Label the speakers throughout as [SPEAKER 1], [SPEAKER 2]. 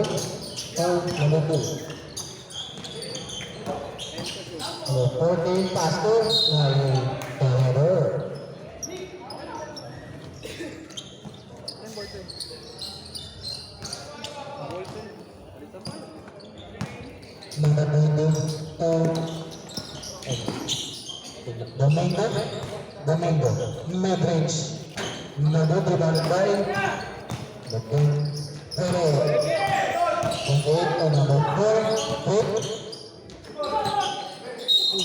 [SPEAKER 1] passing. Number 2. Number 14 pass to Header. Number 22 Domingo mid-range. Number 3 by looking Pero 28 to number 4 hit.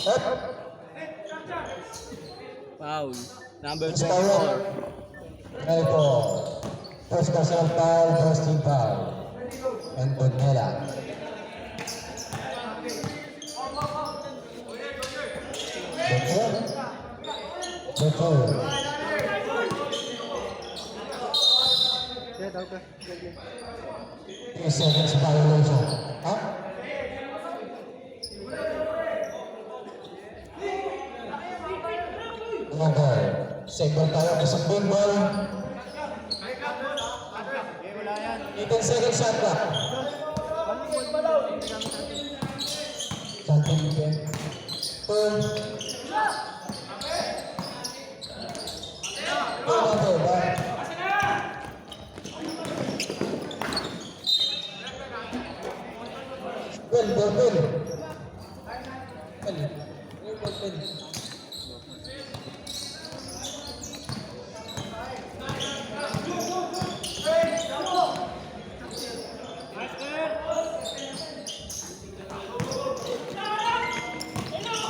[SPEAKER 1] Up.
[SPEAKER 2] Foul. Number
[SPEAKER 1] Power.
[SPEAKER 2] 24.
[SPEAKER 1] Rival. First personal foul, first team foul. And Bonella. Betul. 3 seconds violation. Huh? Okay. Second tayo isang ball ball. 18 seconds shot clock. Something again. Turn. Number back. Ball.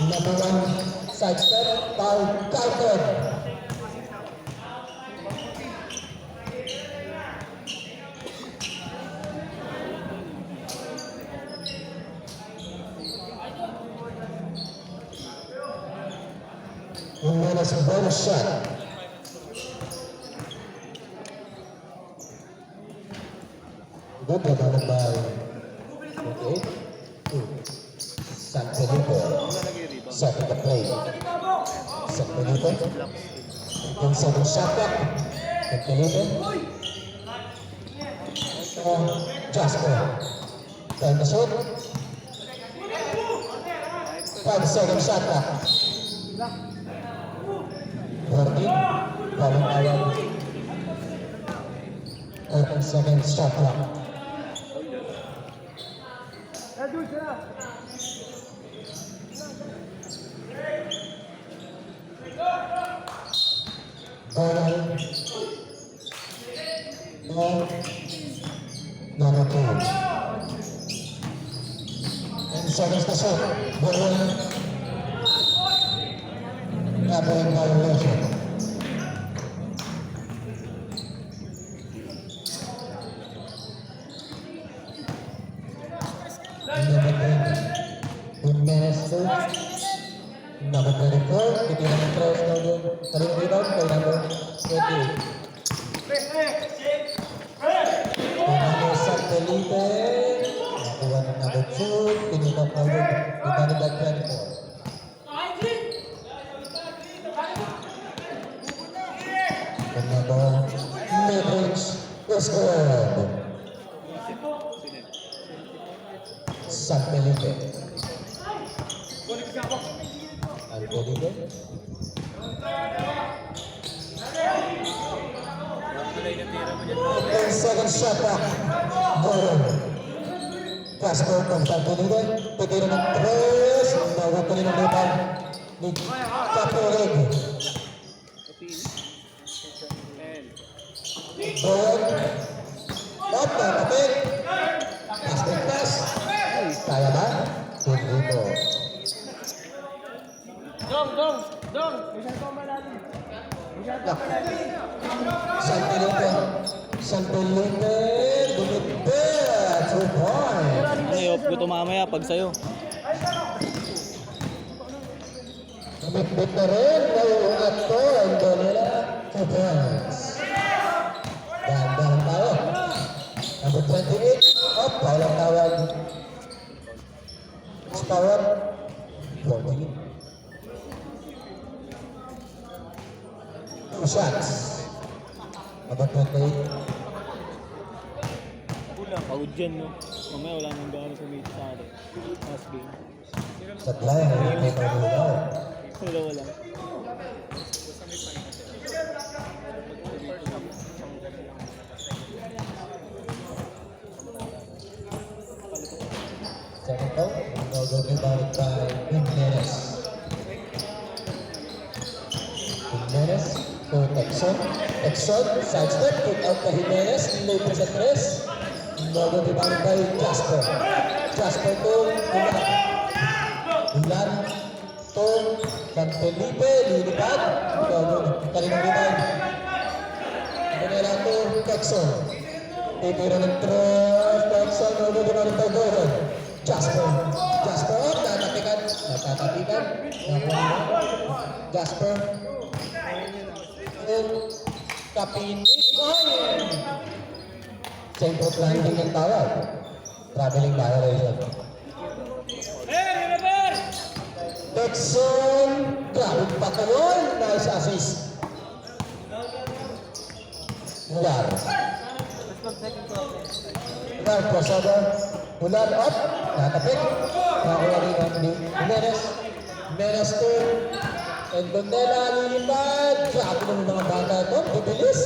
[SPEAKER 1] Number 1 side step, foul, counted. And then it's a bonus shot. Good rebound by 48. San Felipe. Second the play. San Felipe. And second shot clock. San Felipe. Jasper. Time to shoot. 5 seconds shot clock. 14. Bawang awal. 11 seconds shot clock. Number 2. And seconds to shoot. Ball. Covering violation. Number 20. 2 minutes to number 24. Titira ng cross ng kaling rebound kay number 28. Number San Felipe. Nakuha ng number 2. Tinitap na ulit. Ibalik at 24. Number mid-range is good. San Felipe. Al Felipe. And second shot back. Casper from San Felipe. Pagkira ng 3. Nawagpalin ng rebound ni Caporig. Boyd. Up, kapit. Casper pass. Kaya ba? Dito.
[SPEAKER 2] Dong.
[SPEAKER 1] San Felipe. Dumipit. 2 points.
[SPEAKER 2] Ay, off ko ito mamaya pag sa'yo.
[SPEAKER 1] Dumipit na rin. Nauunat ko. Ang Bonella. 2 points. Dahan-dahan tayo. Number 28. Up. Walang tawag. Power. 14. 2 shots. Number 28.
[SPEAKER 2] Pagod dyan, no? Mamaya wala nang gano'n sa meet sa atin. Last game.
[SPEAKER 1] Sablay, may pagulaw.
[SPEAKER 2] Dalawa lang.
[SPEAKER 1] Second out, now will be bounced by Jimenez. Jimenez to Texon. Texon, sidestep, put out to Jimenez, later sa tres. Now will be bounced by Jasper. Jasper to Ulan. Ulan to San Felipe, lilipad. Kalinang rebound. Manila to Texon. Titira ng tres, Texon, now will be bounced by Gordon. Jasper, natapikan, Jasper, kapinis, centro landing ng tawag, traveling violation. Texon, grabe pa kayon, nice assist. Mular, crossover, Mular up, natapik, nakakuha rin ang Jimenez, Jimenez to, and Bondela lilipad, grabe ng mga bata ito, bibilis.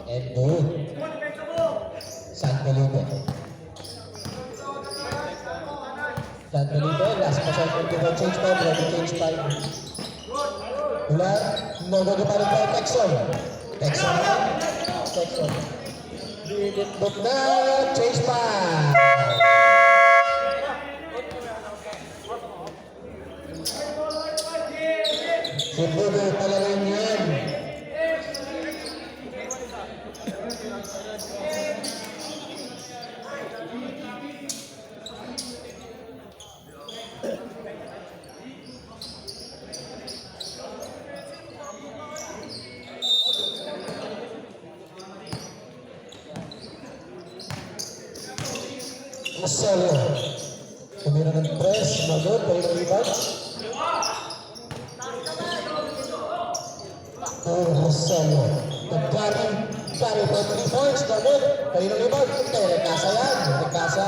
[SPEAKER 1] And good. San Felipe. San Felipe, last possession for change time, ready change time. Mular, nogo pa rin by Texon. Texon. But na, change pass. Siguro talaga yan. Roselio. Tumira ng press, magod, tayo ng rebound. Roselio. Nag-carry for 3 points, magod, tayo ng rebound. Tayo nagkasa yan, nagkasa.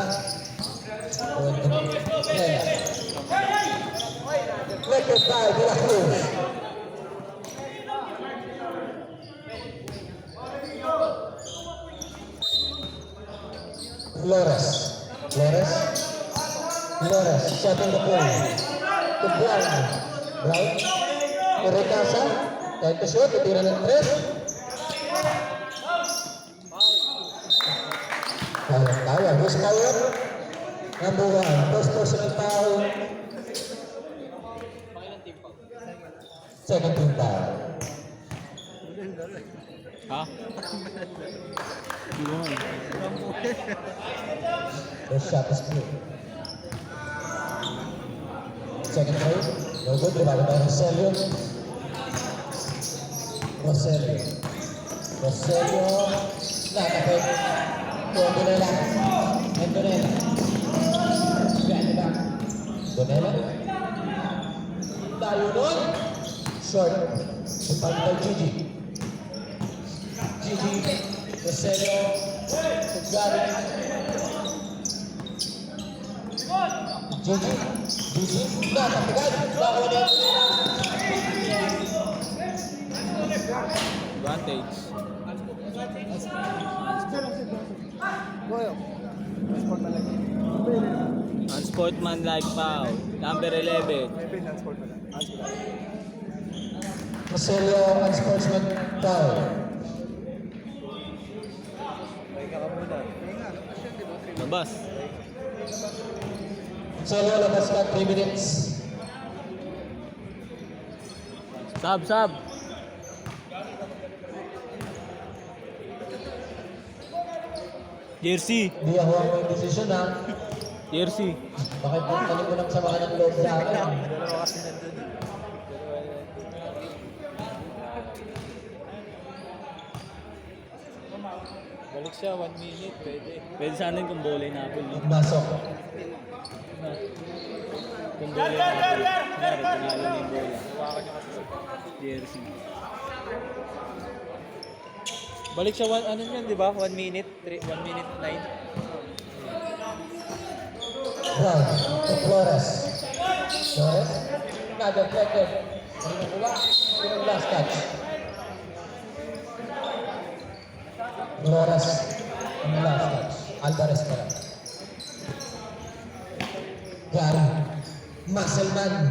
[SPEAKER 1] Letter 5, De La Cruz. Flores, setting the play. To Brown, to Recasa, time to shoot, titira ng tres. Tawa, who's power? Number 1, first personal foul. Second team foul.
[SPEAKER 2] Ha? Hindi naman.
[SPEAKER 1] First shot is good. Second throw, no good, rebound by Roselio. Nakapit. Donela. Donela. Tayo nun. Short. Rebound by Gigi. Roselio. Gigi. Nakapigan.
[SPEAKER 2] Advantage. Unsportsmanlike foul. Number 11.
[SPEAKER 1] Roselio, unsportsman foul.
[SPEAKER 2] Labas.
[SPEAKER 1] Roselio, labas ka, 3 minutes.
[SPEAKER 2] Sab. Jersey.
[SPEAKER 1] Hindi ako ang may desisyon ha.
[SPEAKER 2] Jersey.
[SPEAKER 1] Bakit bukali mo lang sa mga ng loob sa akin?
[SPEAKER 2] Balik siya, 1 minute. Pwede sana yung kumbolay na apple, no?
[SPEAKER 1] Masok.
[SPEAKER 2] Kumbolay na apple. Kunwari, panalo na yung bola. Jersey. Balik siya ano yun, di ba? 1 minute, 1 minute 9.
[SPEAKER 1] Brown to Flores. Flores. Na-deflected. Hindi nakuha. Yung last touch. Flores. Yung last touch. Alvarez pala. Gary. Muscleman.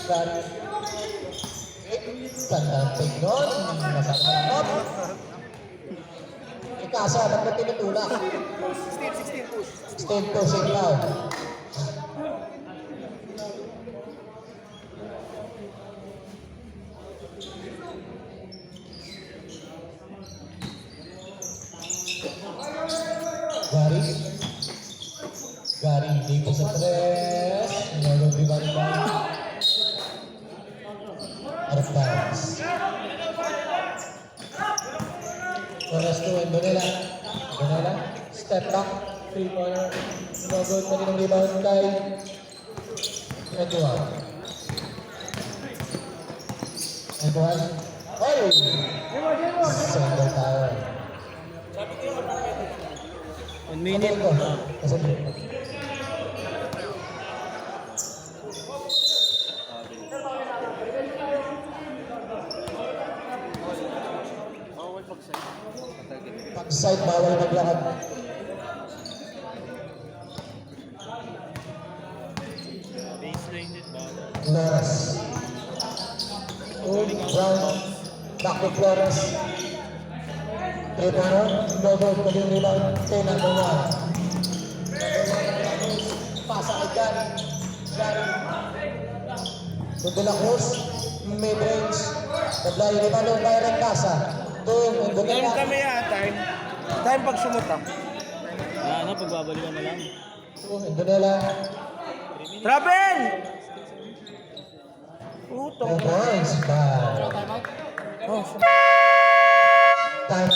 [SPEAKER 1] Gary. Gandang tignon. Masarap. Ikasa, ba't na tinutulak? 16 pushing now. Gary. Gary dito sa press. Nalong di ba? Out of bounds. Oras to Bonella. Bonella. Step back. 3-pointer. No good. Maninong rebound kay Edward. Edward. Oh! Sender tayo.
[SPEAKER 2] 1 minute.
[SPEAKER 1] Kasabi. Pag-side, bawal maglakad.
[SPEAKER 2] Baseline din ba?
[SPEAKER 1] Flores. Brown. Back to Flores. 3-pointer. No good. Paging rebound. Kay number 1. Pasa kay Gary. Gary. To De La Cruz. Mid-range. Naglayo ni Manong Byron Casa.
[SPEAKER 3] Time kami time. Time pag sumuta.
[SPEAKER 2] Ano, pagbabalikan na lang.
[SPEAKER 1] Indonela.
[SPEAKER 3] Travel!
[SPEAKER 1] 2 points by
[SPEAKER 3] Oh,
[SPEAKER 1] time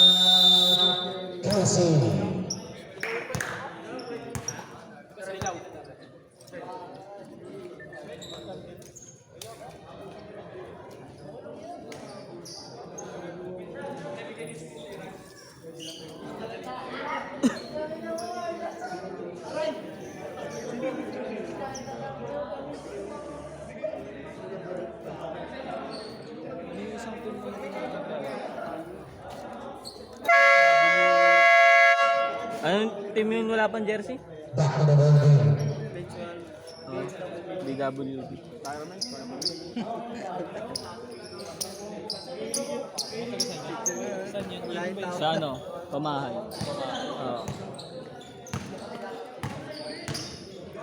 [SPEAKER 1] Kelsey.
[SPEAKER 2] Anong team yun wala pang jersey?
[SPEAKER 1] Back to the ball game.
[SPEAKER 2] BWB. Sa ano? Pamahay. Oo.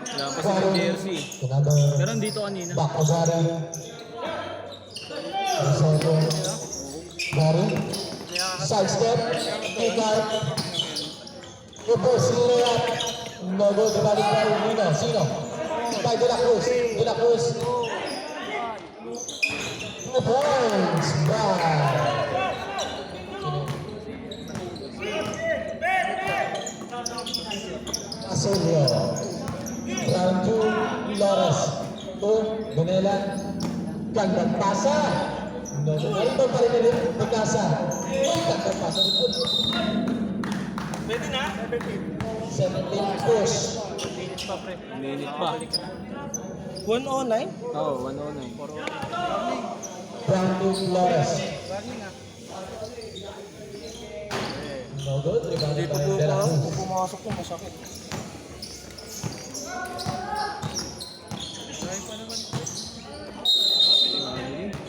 [SPEAKER 2] Wala pa silang jersey.
[SPEAKER 1] Another
[SPEAKER 2] Pero dito kanina.
[SPEAKER 1] back to Gary. Rosario. Gary. Side step. Kick out. Reverse layup. No good. Balik pa rin dito. Sino? By De La Cruz. De La Cruz. 2 points by Asolio. Round 2, Flores. 2, Bonella. Gandang pasa. No, ito pa rin ulit. Pagkasa. Gandang pasa rin.
[SPEAKER 3] pwede na?
[SPEAKER 1] 17 push.
[SPEAKER 2] Minute pa.
[SPEAKER 3] 109?
[SPEAKER 2] Oo, 109.
[SPEAKER 1] Round 2, Flores. No good. Rebounded by De La Cruz.
[SPEAKER 3] Kung pumasok ko, masakit.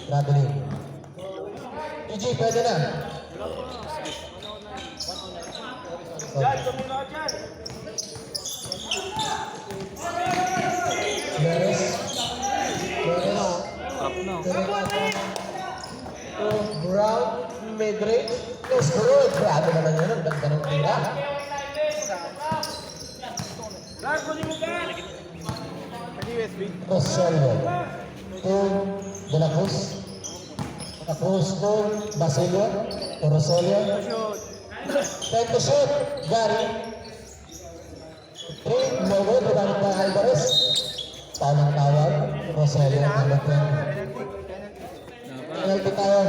[SPEAKER 1] Traveling. GG, pwede na.
[SPEAKER 3] Dyan, tumino ka dyan.
[SPEAKER 1] Flores. Flores.
[SPEAKER 2] Top na.
[SPEAKER 1] To Brown. Mid-range. Yes, good. Grabe naman yun. Ang ganda ng tira.
[SPEAKER 3] Rar, kunin mo ka! USB.
[SPEAKER 1] Rosario. To De La Cruz. De La Cruz to Basilio. To Rosario. Time to shoot. Gary. 3. No good. Rebounded by Alvarez. Foul ang tawag. Rosario. Number 20. Penalty tayo.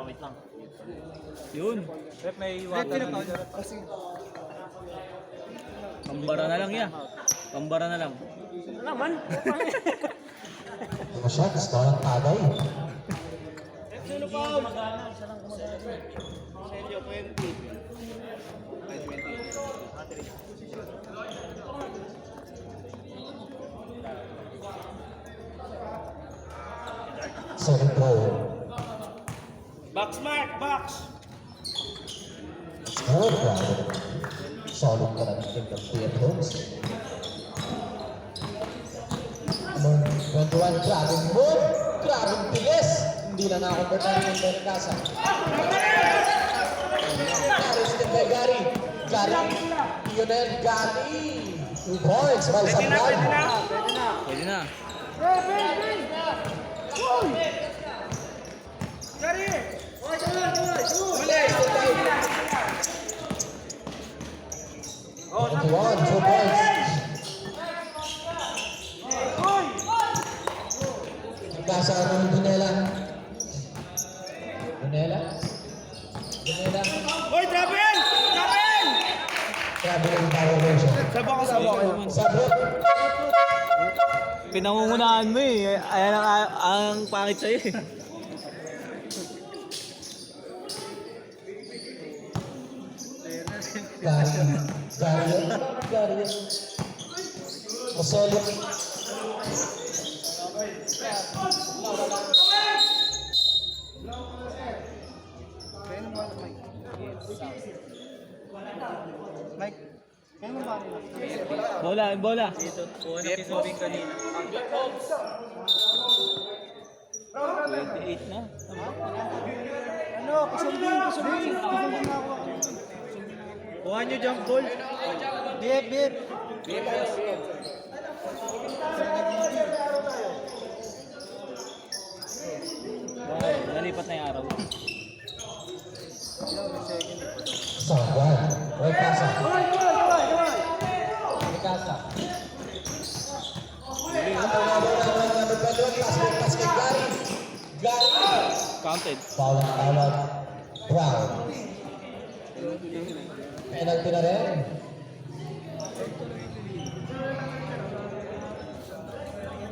[SPEAKER 2] wait lang. Yun. Rep, may water. Pambara na lang yan. Pambara na lang. Naman.
[SPEAKER 1] Mga shots, parang tagay.
[SPEAKER 2] Sino pa? Magana. Isa lang kumagana. Sergio, 20.
[SPEAKER 1] Solid ball.
[SPEAKER 3] Box mark, box.
[SPEAKER 1] Good run. Solid ka na ng Kuya Brooks. 21, grabing move. Grabing bilis. Hindi na nakakonvert na yung Benicasa. Gary, step by Gary. Gary. Lionel Gary. 2 points. By Sabral.
[SPEAKER 2] Pwede na.
[SPEAKER 3] Oh,
[SPEAKER 1] 21, 2 points. Nagkasa ka ng Dunela. Dunela. Dunela.
[SPEAKER 3] Oy, travel! Travel!
[SPEAKER 1] Grabe yung power version.
[SPEAKER 3] Sabo ko.
[SPEAKER 1] Sabi.
[SPEAKER 2] Pinangungunahan mo eh. Ayan ang pangit sa'yo eh.
[SPEAKER 1] Gary. Masolo.
[SPEAKER 2] Bola, bola.
[SPEAKER 3] Kuha na pisubing kanina.
[SPEAKER 2] 28 na.
[SPEAKER 3] Kuha nyo jump ball. Bip.
[SPEAKER 2] Okay, nalipat na yung araw.
[SPEAKER 1] Sabral. Right pasa. Benicasa. Number 21, pass kay Gary.
[SPEAKER 2] Counted.
[SPEAKER 1] Foul ang tawag. Brown. Penalty na rin.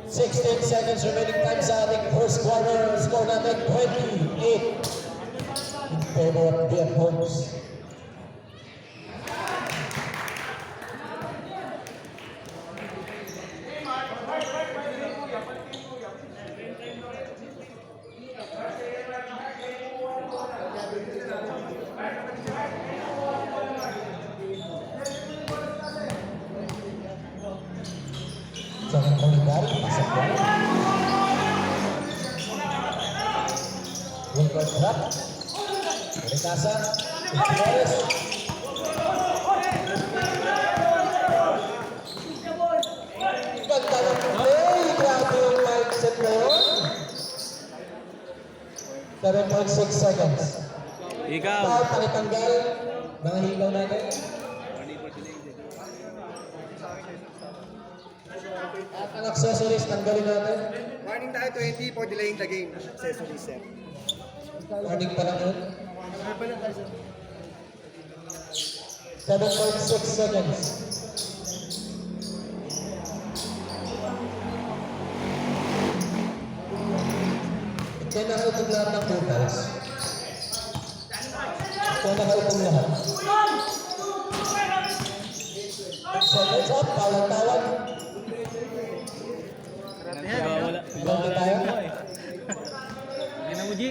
[SPEAKER 1] Sixteen seconds remaining time sa ating first quarter. Score natin 28 in favor of BF Homes. Jangan Gary, pasang bola. Wilbert Trap. Benicasa. Flores. Ganda ng play. Grabe yung mindset na yun. 7.6 seconds.
[SPEAKER 2] Ikaw.
[SPEAKER 1] Foul, panitanggal. Mga higaw natin. At ang accessories, tanggalin natin.
[SPEAKER 4] Warning tayo 20 for delaying the game. Accessories, sir.
[SPEAKER 1] Warning pa lang yun. 7.6 seconds. Ito na itong lahat ng totals. Ito na itong lahat. Seconds up, tawag.
[SPEAKER 2] Wala
[SPEAKER 1] tayo.
[SPEAKER 2] mo eh. Hindi na mo, G.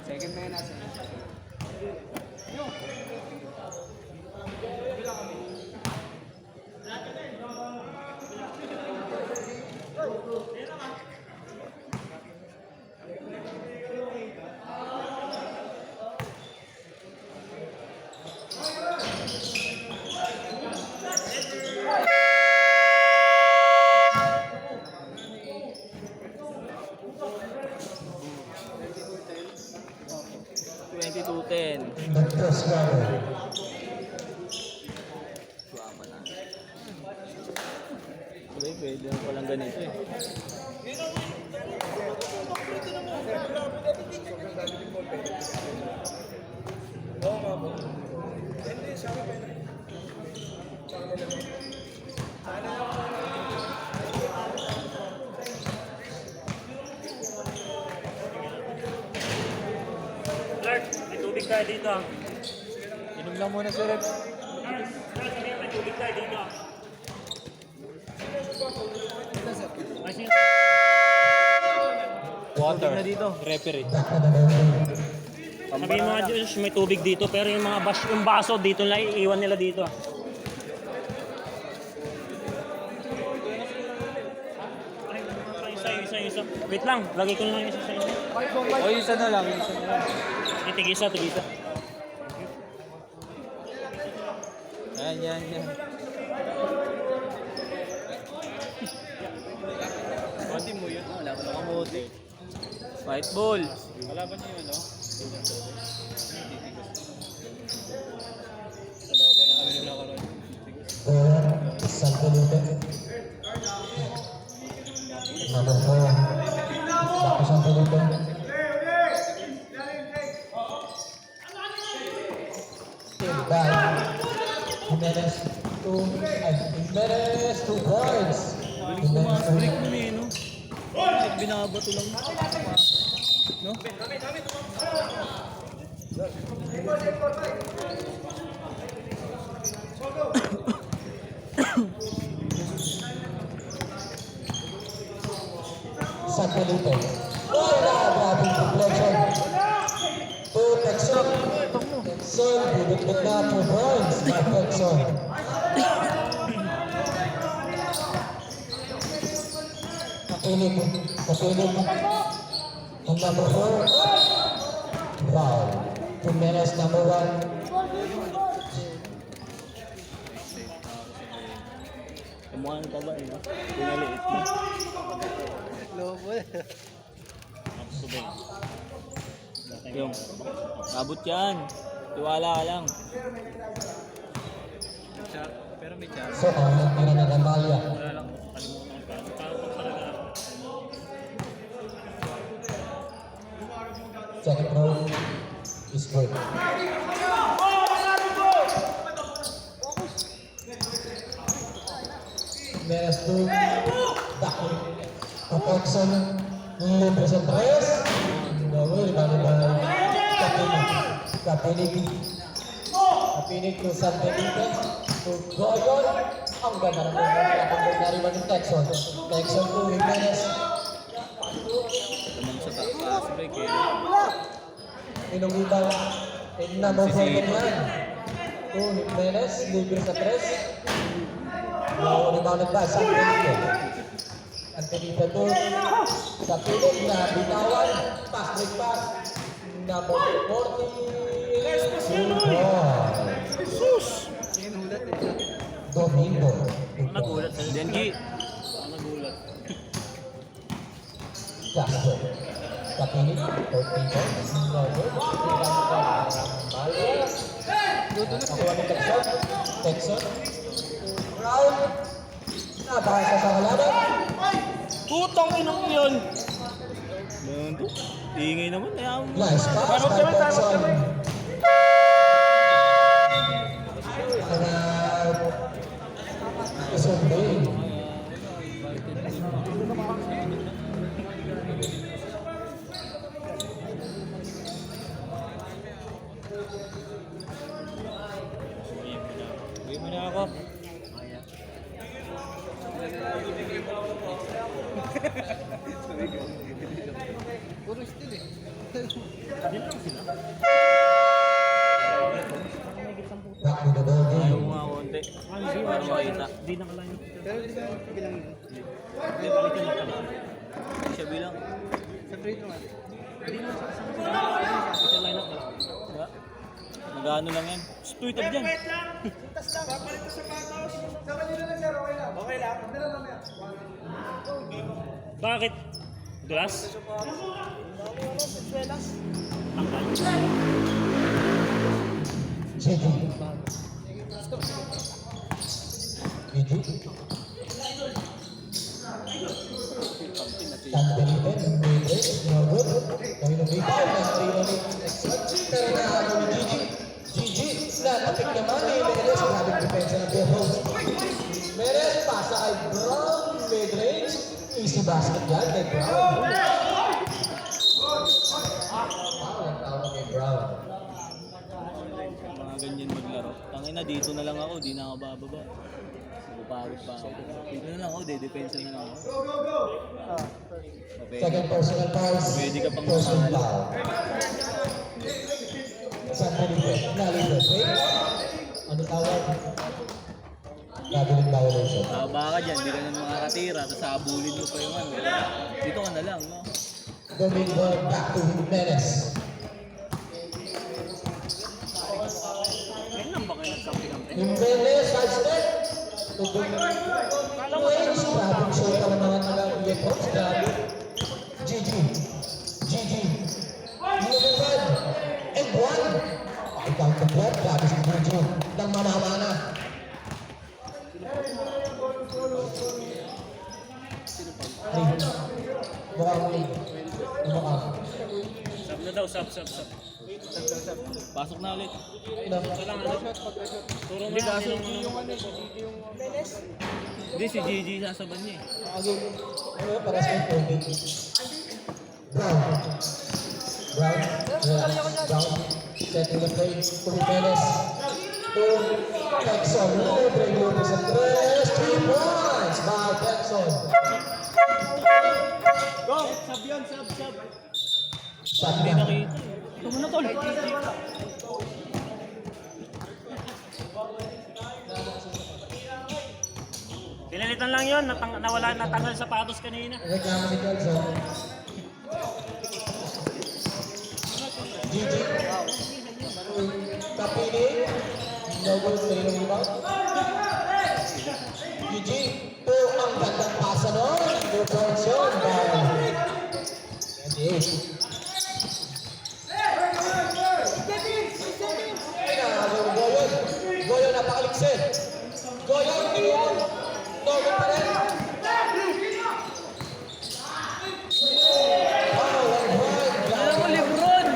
[SPEAKER 4] Second na yun nasa.
[SPEAKER 1] The first quarter.
[SPEAKER 2] Galing. pwede na palang ganito eh.
[SPEAKER 5] Clark, may tubig tayo dito.
[SPEAKER 2] Inom lang muna si Rep.
[SPEAKER 5] May tubig tayo dito.
[SPEAKER 2] Water na dito. Referee.
[SPEAKER 5] Sabihin mga Diyos, may tubig dito, pero yung mga yung baso dito lang, iiwan nila dito. Isa. Wait lang, lagay ko lang yung isa sa inyo.
[SPEAKER 2] O, isa na lang.
[SPEAKER 5] Tigisa.
[SPEAKER 2] Yan. Konti mo yun. Wala ko nakamuti. Fight ball. Kalaban niyo yun, no? Kalaban na kami nila karon.
[SPEAKER 1] San Felipe. Number 4. Back to San Felipe. Still back. Jimenez 2 points.
[SPEAKER 2] Break mo eh, no? Binabato lang. No?
[SPEAKER 1] San Felipe. Grabing deflection. To Texon. Texon, bibit-bit na 2 points. Mark Texon. Kapilig. Ang number 4. Foul. Jimenez, number 1.
[SPEAKER 2] Kamukha ng taba, eh, no? Pinaliit mo. Yung, abot yan. Tiwala ka lang.
[SPEAKER 1] So, para na Gamalia. Second row is good. Meres 2. Dako. Kapokson. Libre sa 3. Gawin, bali-bali. Kapinig to San Felipe. To Goyon. Ang ganda ng mga nariwan ng Texon. Texon to Jimenez.
[SPEAKER 2] Tamang sa taas, break eh.
[SPEAKER 1] Inungitan. And number 4 naman. To Jimenez. Libre sa 3. Rebounded by San Felipe. San Felipe to sa pinig na bitawan. Break pass. Number 40. Domingo.
[SPEAKER 5] Nagulat sa'yo.
[SPEAKER 2] Denji.
[SPEAKER 1] Castro. Kapinig. 14 points. Nakuha ni Texon. Texon. Round. Nabasa sa kalaban.
[SPEAKER 5] Putong inong yun!
[SPEAKER 2] Nando. Ingay naman.
[SPEAKER 1] Nice pass by Texon. Isundin.
[SPEAKER 2] Uwi mo na ako.
[SPEAKER 1] Back to the ball
[SPEAKER 2] Ayaw
[SPEAKER 1] game.
[SPEAKER 2] mo nga konti. Para makita.
[SPEAKER 5] Hindi nakaline up.
[SPEAKER 4] Pero di ba bilang yun?
[SPEAKER 5] Hindi, balikan na pala.
[SPEAKER 2] Siya bilang.
[SPEAKER 4] Sa free throw natin.
[SPEAKER 5] Hindi na sa line up na lang.
[SPEAKER 2] Diba? Nag-ano lang yan. Tweet up dyan.
[SPEAKER 5] Bakit? Glass?
[SPEAKER 1] JD. JD. Rebound ng Trino ni Texon. Pero naano ni Gigi. Gigi na tapik naman ni Meres. Grabing depensa ng Bearhouse. Meres pasa kay Brown. Mid-range. Easy basket yan kay Brown. Ang tawag kay Brown.
[SPEAKER 2] Mga ganyan maglaro. Tangin na, dito na lang ako, di na ako bababa. Pagod pa ako. Dito na lang ako, dedepensa na lang ako.
[SPEAKER 1] Second personal fouls.
[SPEAKER 2] Pwede ka pang
[SPEAKER 1] Personal
[SPEAKER 2] mahal.
[SPEAKER 1] foul. San Felipe. Nalito. Wait. Ano tawag? Traveling violation.
[SPEAKER 2] Baba ka dyan, di ka na makakatira, tapos habulin mo pa yung ano. Dito ka na lang, no?
[SPEAKER 1] Domingo back to Jimenez.
[SPEAKER 2] Ngayon lang ba kayo nagkampi-kampi?
[SPEAKER 1] Jimenez, side step. Range. Grabing shot ang mga taga-Vietnam. Grabe. Gigi. Gigi. Lumipad. And one. Ikaw ang kaplat. Grabe si Gigi. Nang mamamana. Mukhang lead. Mukhang.
[SPEAKER 5] Sub na daw, sub.
[SPEAKER 2] Pasok na ulit.
[SPEAKER 1] Ilang.
[SPEAKER 5] Turo mo na yung
[SPEAKER 2] Hindi, si Gigi sasaban niya eh.
[SPEAKER 1] Ano, para sa COVID. Brown. Brown. Brown. Setting the play. To Jimenez. To Texon. Libre Lopez ang 3 points by Texon.
[SPEAKER 2] Go! Sub yan, sub.
[SPEAKER 1] Shot
[SPEAKER 2] Hindi
[SPEAKER 1] na.
[SPEAKER 2] nakita. Ito mo na tol.
[SPEAKER 5] Pinalitan lang yun, nawala, natanggal sa sapatos kanina.
[SPEAKER 1] Reklamo si Texon. Gigi. Kapini. No good. May rebound. Gigi. To ang gandang pasa nun. 2 points yun. By 28. Goyon. Goyon napakaliksin. Goyon. Tinulong. No good pa rin. Wow, one point.
[SPEAKER 2] Alam mo, Lebron!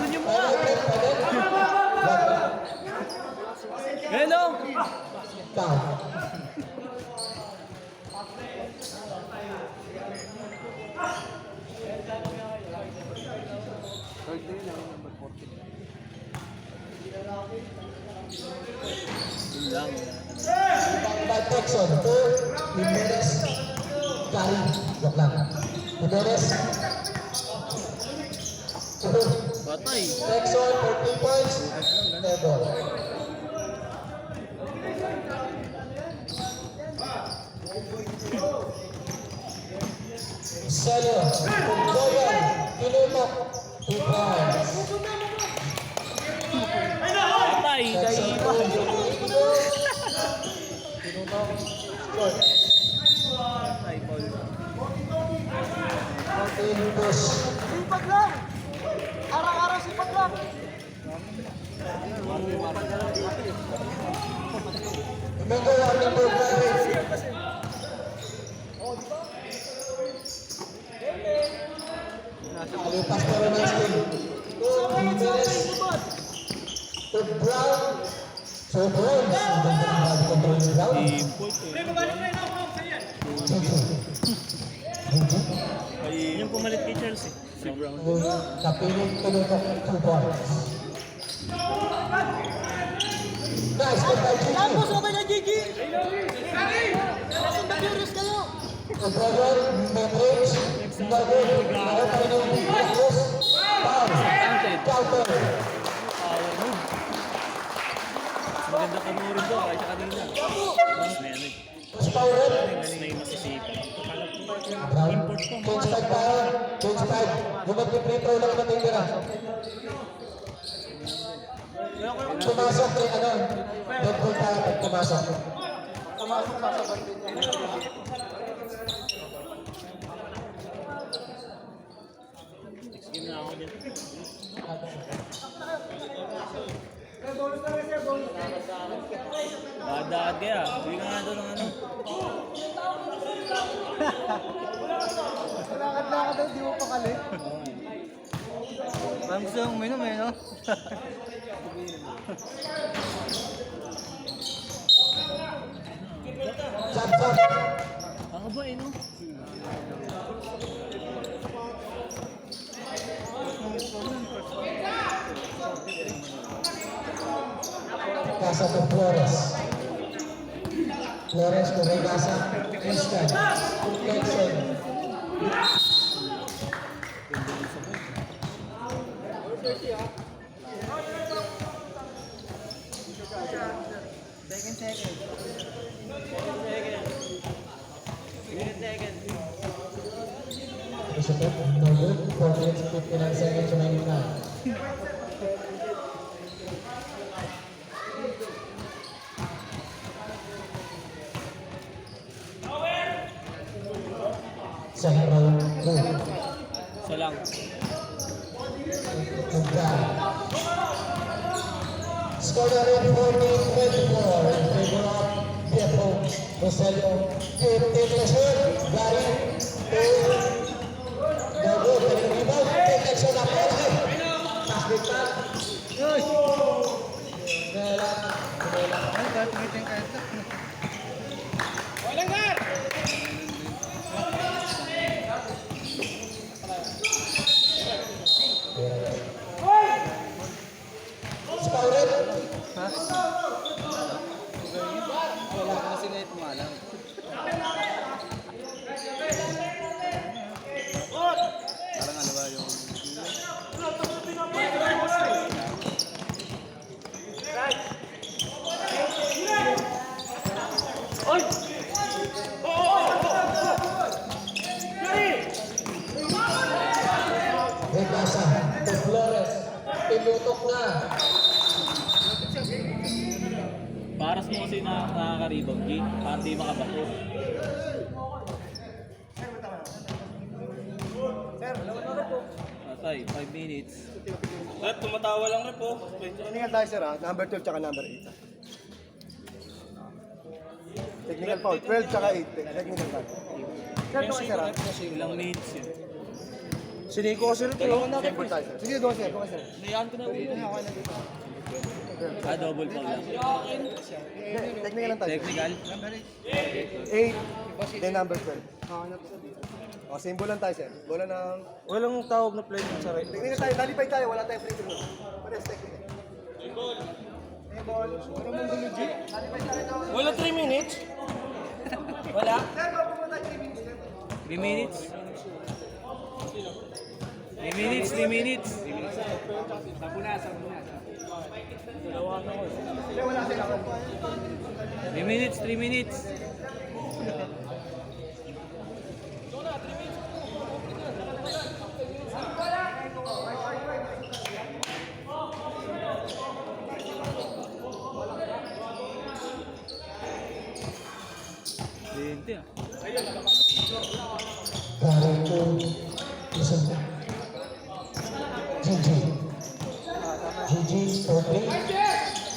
[SPEAKER 2] Lebron yung mukha. Hello!
[SPEAKER 1] Foul.
[SPEAKER 2] Yun lang.
[SPEAKER 1] By Texon to Jimenez. Kari. Joke lang. Jimenez. To
[SPEAKER 2] Patay.
[SPEAKER 1] Texon for 3 points. Table. Celio. Goyon. Pinutok. 2 points.
[SPEAKER 2] Patay.
[SPEAKER 1] Texon.
[SPEAKER 2] Kaiba.
[SPEAKER 1] Pinutok. Short.
[SPEAKER 2] Patay, Paul.
[SPEAKER 1] Mountain push.
[SPEAKER 4] Sipag lang! Araw-araw sipag lang!
[SPEAKER 1] Domingo warning for driving. Alipas pa rin ang skill. To Jimenez. To Brown. So Brown. Maganda ang body control ni Brown.
[SPEAKER 2] Import eh. Ay,
[SPEAKER 5] Yung pumalit kay Chelsea.
[SPEAKER 2] si Brown.
[SPEAKER 1] Kapiling pinutok 2 points. Nice good by Gigi.
[SPEAKER 4] Tapos okay na, Gigi! Nasaan na curious kayo?
[SPEAKER 1] To Brown. Mid-range. No good. Ako pa rin ang Marcos. Foul. Counter.
[SPEAKER 2] Power move. Maganda ka mo rin doon, kahit sa kanina.
[SPEAKER 5] Mas na yan eh.
[SPEAKER 1] Push power.
[SPEAKER 5] Galing na yung masisipa.
[SPEAKER 1] Brown. Change 5 pa. Change 5. Yung mag-free throw lang natin tira. Pumasok kay ano. Dead ball tayo pag pumasok.
[SPEAKER 5] Next game na ako dyan.
[SPEAKER 2] Daad kaya. Hindi ka nga doon ng ano.
[SPEAKER 4] Lakad-lakad daw, di mo pakali.
[SPEAKER 2] Oo nga.
[SPEAKER 3] Samsung, minum eh, no?
[SPEAKER 1] Jump shot.
[SPEAKER 2] Ang ba no?
[SPEAKER 1] Casa to Flores. Flores to Regasa. Instant. Deflection. Push it up. No good. 4 minutes, 59 seconds remaining now. Second round, go.
[SPEAKER 2] Isa lang.
[SPEAKER 1] Score na rin 14-24 in favor of Pietro Roselio. Deflection, Gary, no good. Rebound, deflection na po. Pass the back. Spouted.
[SPEAKER 2] Parang ano ba yung...
[SPEAKER 1] Regasa to Flores. Pinutok na.
[SPEAKER 2] Paras mo kasi nakaka-rebound, G. Para di makabato. Patay, 5 minutes.
[SPEAKER 3] Rep, tumatawa lang rep, oh.
[SPEAKER 4] Technical tayo sir ha, number 12 tsaka number 8. Technical foul, 12 tsaka 8. Technical foul. Sir, doon sir ha.
[SPEAKER 2] Ilang minutes yun.
[SPEAKER 3] Siniko sir, tulungan na.
[SPEAKER 4] Siyempre tayo sir. Sige, doon sir, doon sir.
[SPEAKER 2] Nayaan ko na ulit. Double foul lang.
[SPEAKER 4] Hindi, technical lang tayo.
[SPEAKER 2] Technical.
[SPEAKER 4] 8, then number 12. O, symbol lang tayo sir. Bola ng...
[SPEAKER 3] Walang tawag na play sa right.
[SPEAKER 4] Technical tayo, nalipay tayo, wala tayong free throw. Pares technical. Symbol. Symbol. Ano mong gulo, G? Nalipay tayo.
[SPEAKER 3] Wala 3 minutes? Wala?
[SPEAKER 4] Sir, pupunta 3 minutes.
[SPEAKER 2] 3 minutes. 3 minutes, 3 minutes.
[SPEAKER 4] Sir, wala sir ako.
[SPEAKER 2] 3 minutes, 3 minutes. Lente ah.
[SPEAKER 1] Gary to listen. Gigi. Gigi, Stokely.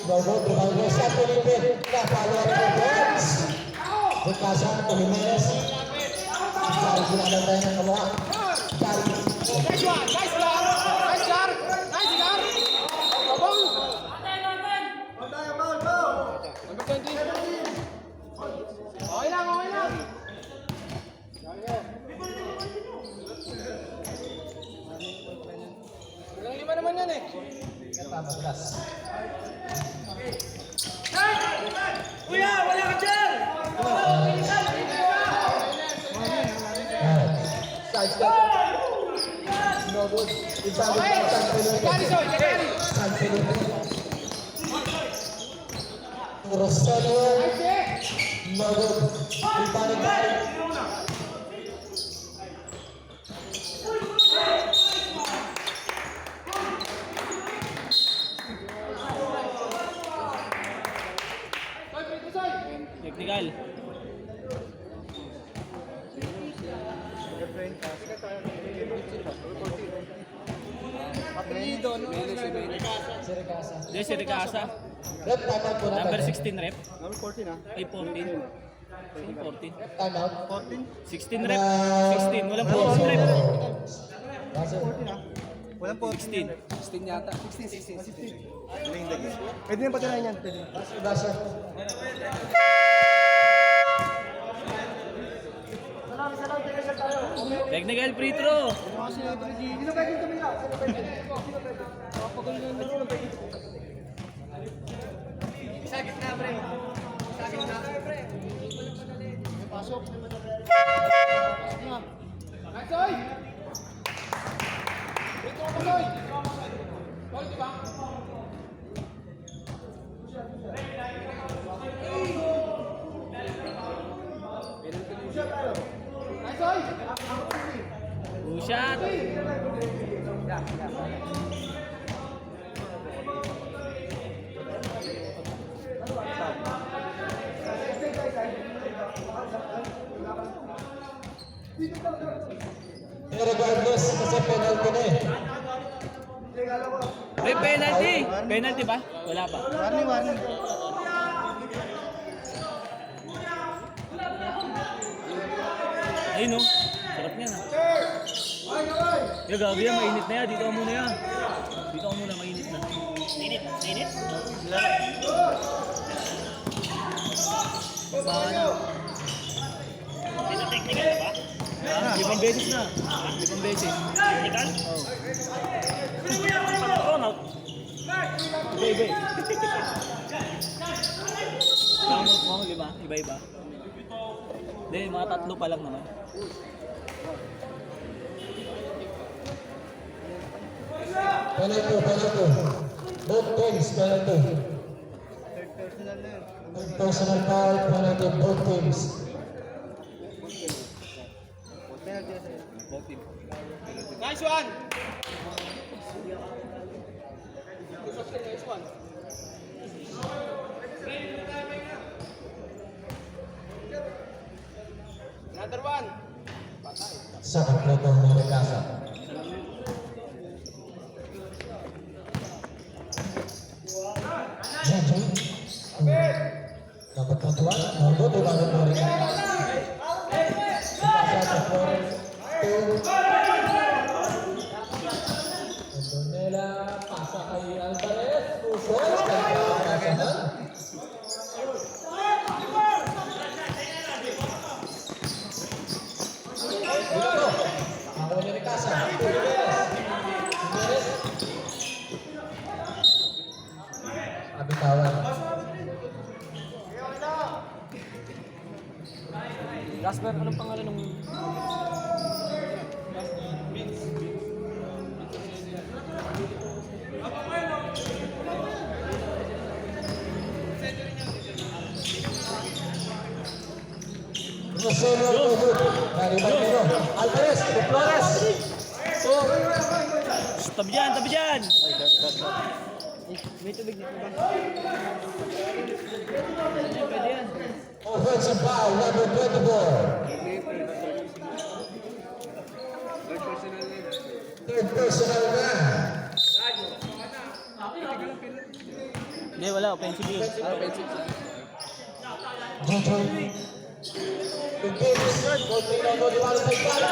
[SPEAKER 1] No good. Rebound Reza to Limpet. Napalo rin ang boards. Regasa to Jimenez. Gary, ginagawa tayo ng kamuha. Gary. Side step. No good. Rebound San Felipe. Roselio. No good. Rebound Gary.
[SPEAKER 2] Technical. Hindi, si Ricasa.
[SPEAKER 1] Rep, time out muna.
[SPEAKER 2] Number
[SPEAKER 1] tayo.
[SPEAKER 2] 16 rep.
[SPEAKER 3] Number 14 ha?
[SPEAKER 2] Ay, 14. Saan 14?
[SPEAKER 1] Time out.
[SPEAKER 2] 16 rep. 16. Walang 14 rep.
[SPEAKER 1] Buzzer.
[SPEAKER 4] Walang 14. 16 yata. 16. Pwede na patirahin yan. Pwede.
[SPEAKER 1] Basa.
[SPEAKER 2] Technical free throw.
[SPEAKER 4] Sino pwede kami na? Sino pwede? Isa gitna, pre. Isa gitna. Pasok. Nice, oy! Ito ako, oy! Oy, di ba? Nice, oy!
[SPEAKER 2] Two shot.
[SPEAKER 1] Regardless, kasi penalty na eh.
[SPEAKER 2] May penalty. Penalty ba? Wala pa.
[SPEAKER 4] Warning.
[SPEAKER 2] Ayun no. Sarap niya na. Yung gabi yan, mainit na yan. Dito ka muna yan. Dito ka muna, mainit na.
[SPEAKER 5] Init.
[SPEAKER 2] Baka na.
[SPEAKER 5] Ito technical ba?
[SPEAKER 2] Limang beses na. Limang beses.
[SPEAKER 5] Technical?
[SPEAKER 2] Oo.
[SPEAKER 5] Pag-run out.
[SPEAKER 2] Iba. Kamot mo, lima. Iba-iba. Hindi, mga tatlo pa lang naman.
[SPEAKER 1] Penalty. Both teams, penalty. Personal foul, penalty, both teams.
[SPEAKER 4] Nice one! Another one!
[SPEAKER 1] Sa kompletong Morecasa. Gigi. Dapat patuan, Margo di bangun Morecasa. Morecasa for 2. Antonella, pasa kay Alvarez. Pusos, kay Alvarez. Dito. Ako niya ni Casa. Jimenez. Abitawan.
[SPEAKER 2] Gasper, anong pangalan ng...
[SPEAKER 1] Rosario Robert. Dari Bartero. Alvarez. Flores.
[SPEAKER 2] Tabi dyan!
[SPEAKER 4] May tubig dito ba?
[SPEAKER 2] Pwede yan.
[SPEAKER 1] Offensive foul, number 24. Third personal na.
[SPEAKER 2] Hindi, wala. Offensive yun.
[SPEAKER 1] Gigi. Yung Davis, konting nono di balo sa Ibarra.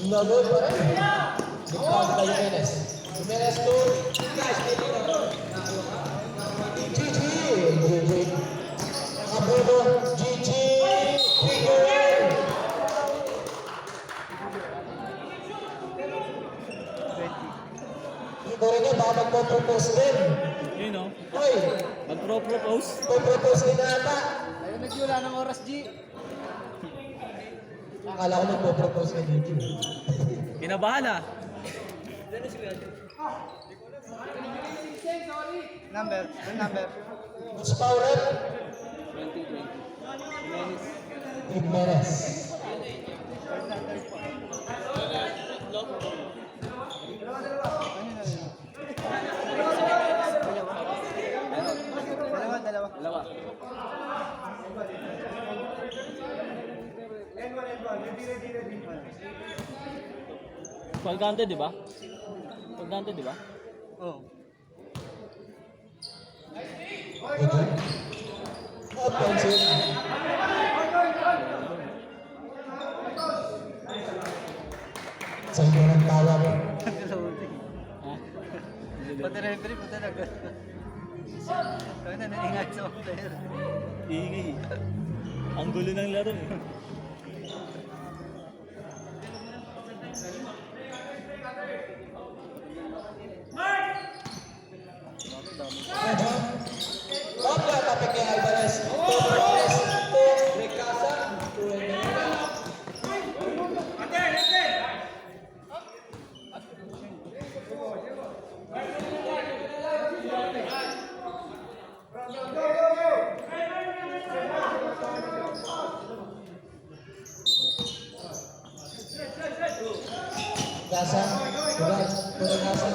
[SPEAKER 1] Nono pa rin. Ikaw kay Jimenez. Jimenez to. Gigi. Abono. Gigi. Figure. Ito rin yun, baka magpo-propose din.
[SPEAKER 2] Yun o.
[SPEAKER 1] Hoy,
[SPEAKER 2] Mag-propose.
[SPEAKER 1] magpo-propose din na ata.
[SPEAKER 4] Ayun, nagsiwala ng oras, G.
[SPEAKER 1] Akala ko magpo-propose kay Gigi.
[SPEAKER 2] Kinabahan ah.
[SPEAKER 4] Number.
[SPEAKER 1] What's power rep?
[SPEAKER 2] 20.
[SPEAKER 1] Jimenez.
[SPEAKER 4] Dalawa.
[SPEAKER 2] Pagkante, di ba? Pagkante, di ba?
[SPEAKER 4] Oh.
[SPEAKER 1] Offensive. Sa inyo
[SPEAKER 4] mo talaga. Kaya na naingat sa mga player.
[SPEAKER 2] Ingay. Ang gulo ng laro eh.
[SPEAKER 1] Otra tapik ni Alvarez. Torres. Ricasa. Ricasa. Ricasa.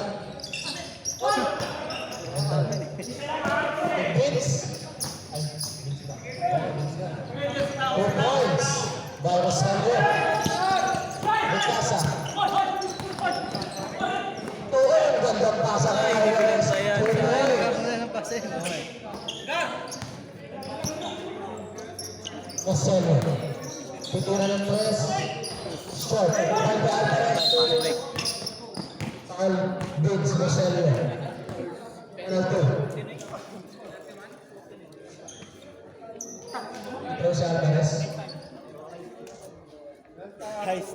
[SPEAKER 1] Vince. 4 points by Rosario. Ricasa. Ang gandang pasa kay Alvarez. Rosario. Pitunan ng press. Short. Foul by Alvarez. Foul. Vince Rosario. Penalty. Terus Alvarez.
[SPEAKER 2] Heist.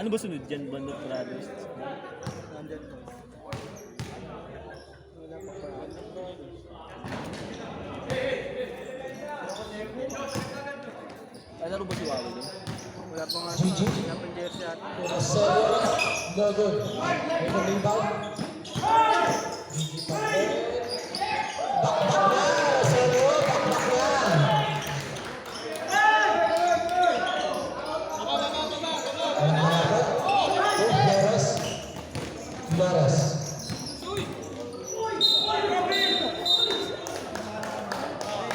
[SPEAKER 2] Ano ba sunod dyan? Bandot Brothers? Ay, laro ba si Wawi doon?
[SPEAKER 4] Wala pa nga.
[SPEAKER 1] GG.
[SPEAKER 4] Wala pa jersey ata.
[SPEAKER 1] Rosario. No good. May rebound. Bakbak na. Rosario. Bakbak na. Flores. Flores.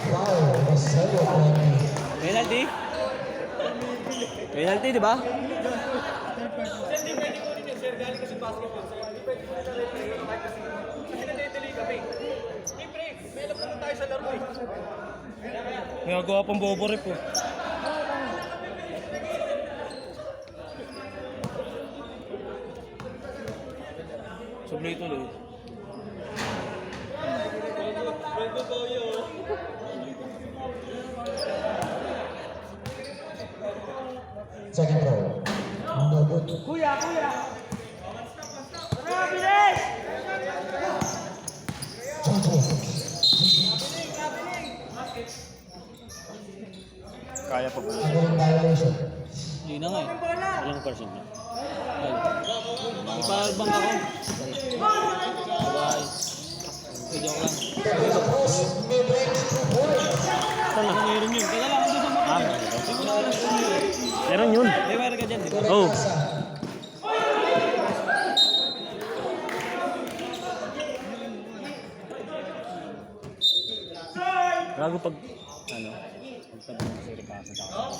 [SPEAKER 1] Wow, Rosario.
[SPEAKER 2] Penalty? Penalty, di ba?
[SPEAKER 5] Nagagawa pang bobo rep po.
[SPEAKER 2] Sublay tuloy.
[SPEAKER 1] Second row. No good.
[SPEAKER 4] Kuya!
[SPEAKER 5] Kaya pa ba?
[SPEAKER 1] Again violation.
[SPEAKER 2] Hindi na nga eh.
[SPEAKER 5] Ilang percent na?
[SPEAKER 2] Ipagbang ako. Bye. Joke lang.
[SPEAKER 1] Tabi na post. Mid-range 2 points.
[SPEAKER 2] Ano meron yun? Teka lang, ano sa mga?
[SPEAKER 5] Meron yun.
[SPEAKER 2] May meron ka dyan, di ba?
[SPEAKER 5] Oh.
[SPEAKER 1] Ricasa.
[SPEAKER 5] Gago pag, ano, pag tabi ng si Ricasa sa akin.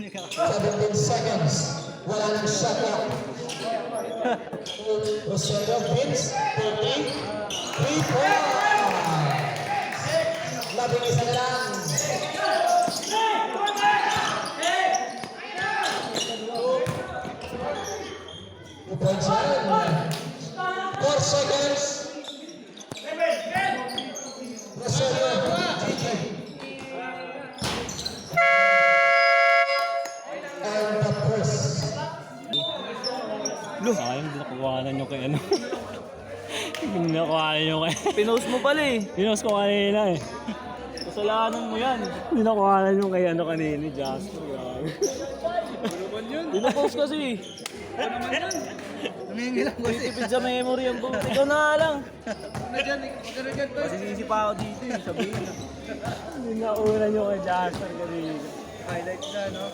[SPEAKER 1] 17 seconds. Wala nang shot clock. Rosario Vince. 30. 3 points. Labing isa na lang. Two points yan. 4 seconds. Rosario. GG. And the press.
[SPEAKER 5] Sayang, hindi nakuhanan nyo kay ano. Hindi nakuhanan nyo kay...
[SPEAKER 2] Pinost mo pala eh.
[SPEAKER 5] Pinost ko kanina eh.
[SPEAKER 2] Kasalanan mo yan.
[SPEAKER 5] Hindi nakuhanan nyo kay ano kanina, Jasper.
[SPEAKER 2] Pinapost kasi eh.
[SPEAKER 4] Humingi lang kasi.
[SPEAKER 2] Tipid sa memory ang buti. Ikaw na nga lang.
[SPEAKER 4] Ano dyan? Magkano dyan to?
[SPEAKER 2] Masisisi pa ako dito eh. Sabihin na.
[SPEAKER 5] Hindi nakuhanan nyo kay Jasper kanina.
[SPEAKER 4] Highlights na, no?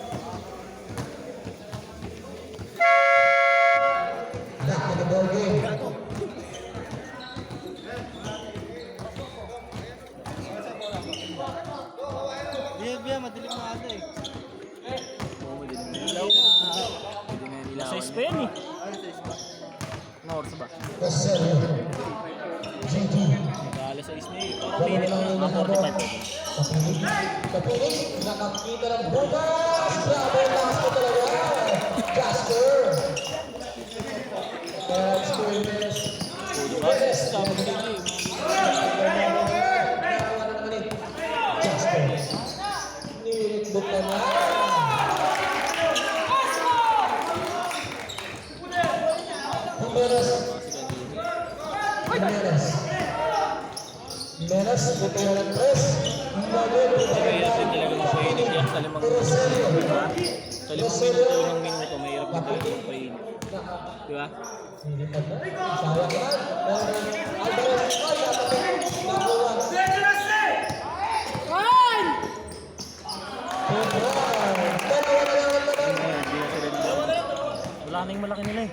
[SPEAKER 1] Back to the ball game.
[SPEAKER 4] Biya, madilim na ata eh.
[SPEAKER 2] Oo, hindi na nila. Hindi na nila.
[SPEAKER 5] Sa Spain eh.
[SPEAKER 4] Ano sa ispa?
[SPEAKER 1] Rosario. GG.
[SPEAKER 2] Nag-aalas sa isna eh. Parang minute na. 45.
[SPEAKER 1] Kapiling, nakakita ng bukas. Grabe, lakas ko talaga. Jasper. Experience.
[SPEAKER 2] Yes, sabi ko din eh.
[SPEAKER 1] Jasper. Nilitbot na na. Jimenez. Jimenez. Jimenez, buto na ng tres.
[SPEAKER 2] Mahirap din talaga magpainit yan sa limang minuto. Diba? Sa limang minuto, ilang minuto, mahirap din talaga magpainit. Diba?
[SPEAKER 1] Nilitbot na. Sayang na. Alvarez. Ay, napapit. Nakuha. Dalawa na lang ang laban.
[SPEAKER 2] Hindi na sila nila.
[SPEAKER 5] Wala na yung malaki nila eh.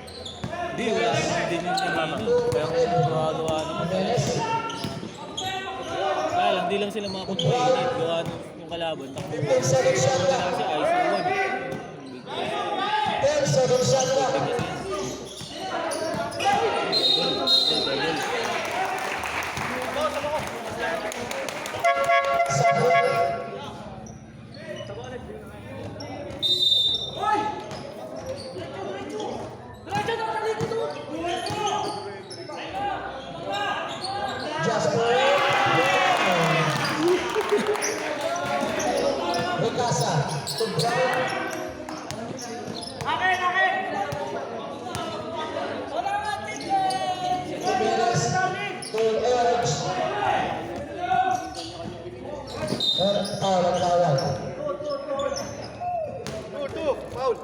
[SPEAKER 2] Hindi, wala din yung tingin. Kaya kung gawa naman.
[SPEAKER 1] Jimenez.
[SPEAKER 2] Kaya lang, di lang sila makapagpainit. Gawa yung kalaban. Takbo.
[SPEAKER 1] 10 seconds shot na.
[SPEAKER 2] Kasi ISO
[SPEAKER 1] 10 seconds shot na. Sabon. Jasper. Ricasa. To Brown. Jimenez. To Edge. Foul ang tawag.
[SPEAKER 4] Foul.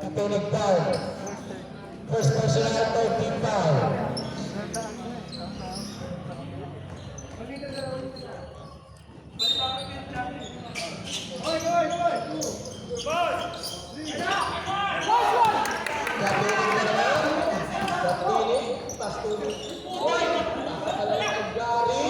[SPEAKER 1] Tutunog foul. First personal, 13 foul. Kapiling na naman. Kapiling. Pastuloy. Napakalang ang gari.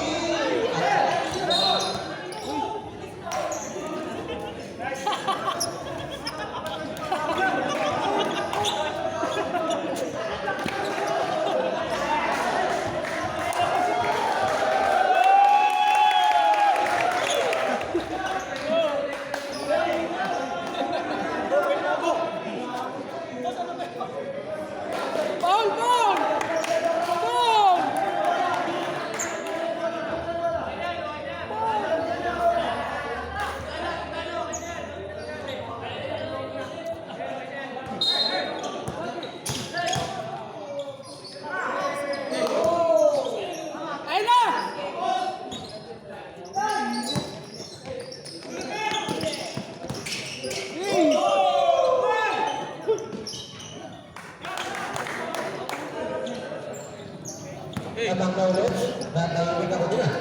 [SPEAKER 1] Abang na ulit, natahimik ako din ah.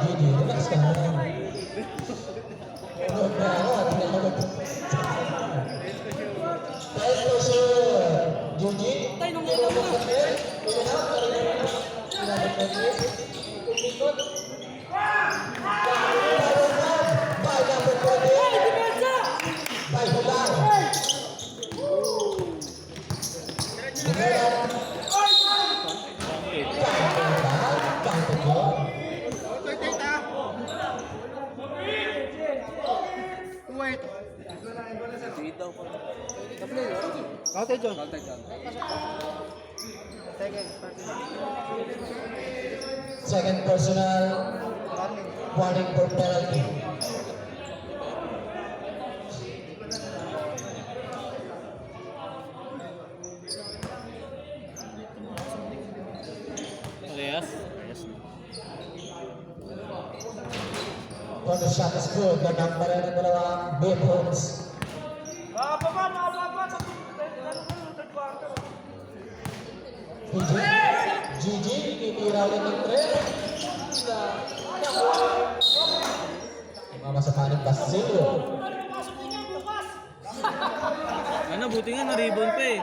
[SPEAKER 1] Hindi, relax ka na lang. Huwag na ako, hindi na ako mag- Dahil po si Juji, tinulog ka rin, pinahap, narinig mo, pinahap ka rin, kumikot. By number 14, by Hulang. Hulang.
[SPEAKER 4] Wait.
[SPEAKER 2] Dito ko.
[SPEAKER 4] Counted John.
[SPEAKER 1] Second personal, warning for penalty.
[SPEAKER 2] Parehas?
[SPEAKER 1] When the shot is good, the number ng dalawang Bayhawks. Gigi, titira ulit ng tres. Mamasa pa ng Basilio.
[SPEAKER 2] Ano, buti nga na-rebound pa eh.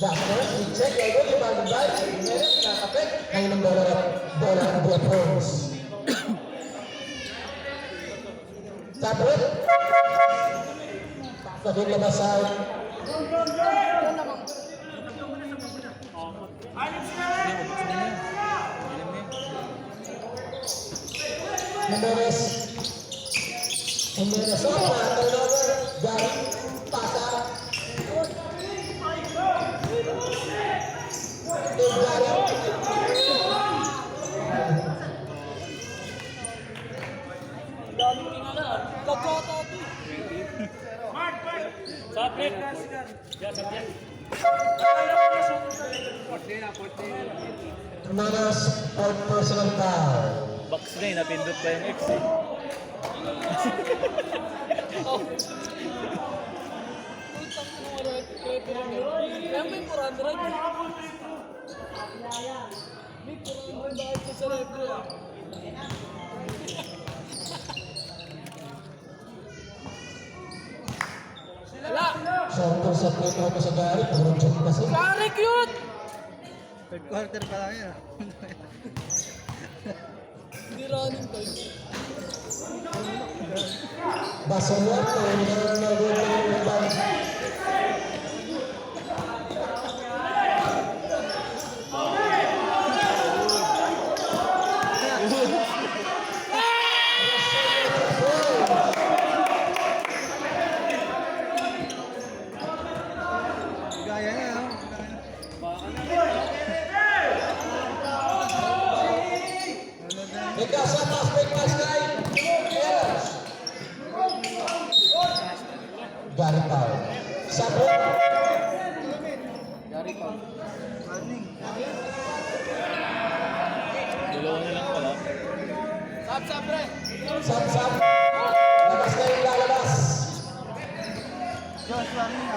[SPEAKER 1] Jasper, check, lago, limandai, Jimenez, nakapit, ngayon ang bola ng Buat Holmes. Sabrot, naging labasan. Jimenez, Jimenez, turnover, Gary, pasa.
[SPEAKER 5] Sapit. Ya, sapit.
[SPEAKER 1] Jimenez, fourth personal foul.
[SPEAKER 2] Box na eh, napindot pa yung X eh.
[SPEAKER 1] Siyempre sa play ko sa Gary, puro check kasi.
[SPEAKER 4] Third quarter pa lang yun.
[SPEAKER 1] Basayan, turnover na rebound.
[SPEAKER 4] Gaya na, no?
[SPEAKER 1] Nagkasa, prospect pass guy. Yes. Gary foul. Sabrot.
[SPEAKER 2] Dalawa na lang pala.
[SPEAKER 1] Sap. Labas na yung lalabas.
[SPEAKER 4] Josh, warning na.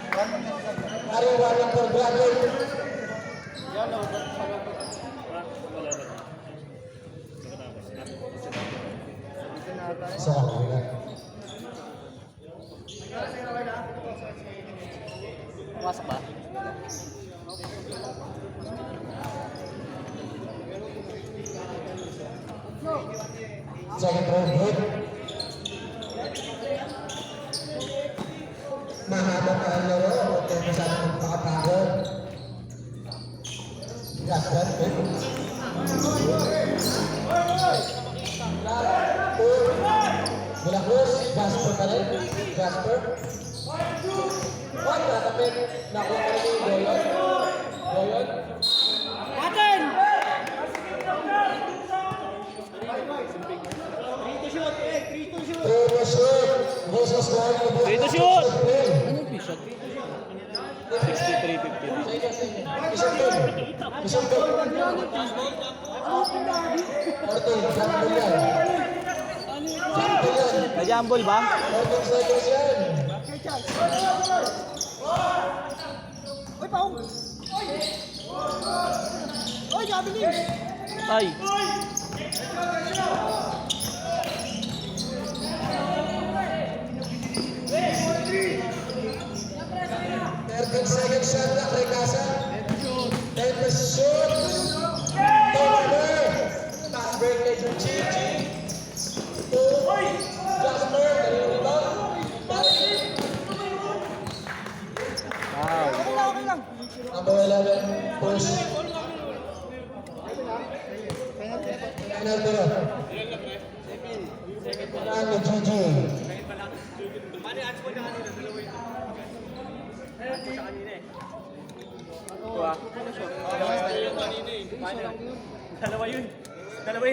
[SPEAKER 4] Warning na sa sabra.
[SPEAKER 1] Ari warning for graduate. Isa ka lang.
[SPEAKER 2] Pumasok ba?
[SPEAKER 1] Second round hit. Mahaba pa ang laro. Huwag tayo masyadong magpakapagod. Jasper, hit. De La Cruz, Jasper pa rin. Jasper. One, nakapit. Nakuha ka rin yung Goyon. Goyon. Three to shoot. This is going to be
[SPEAKER 2] 3 to shoot!
[SPEAKER 1] Anong
[SPEAKER 2] P-shot? 63-50.
[SPEAKER 1] Isang goal. Isang goal. 14, jumble yan. Jumble yan.
[SPEAKER 2] Najambol ba?
[SPEAKER 1] 14 seconds yan.
[SPEAKER 2] Ay!
[SPEAKER 1] 13 seconds shot na kay Casa. 10 to shoot. Turnover. Pass break kay Gigi. 2. Jasper. Dali rebound. Number 11. Push. Penalty na. Penalty Gigi.
[SPEAKER 2] Dalawa yun,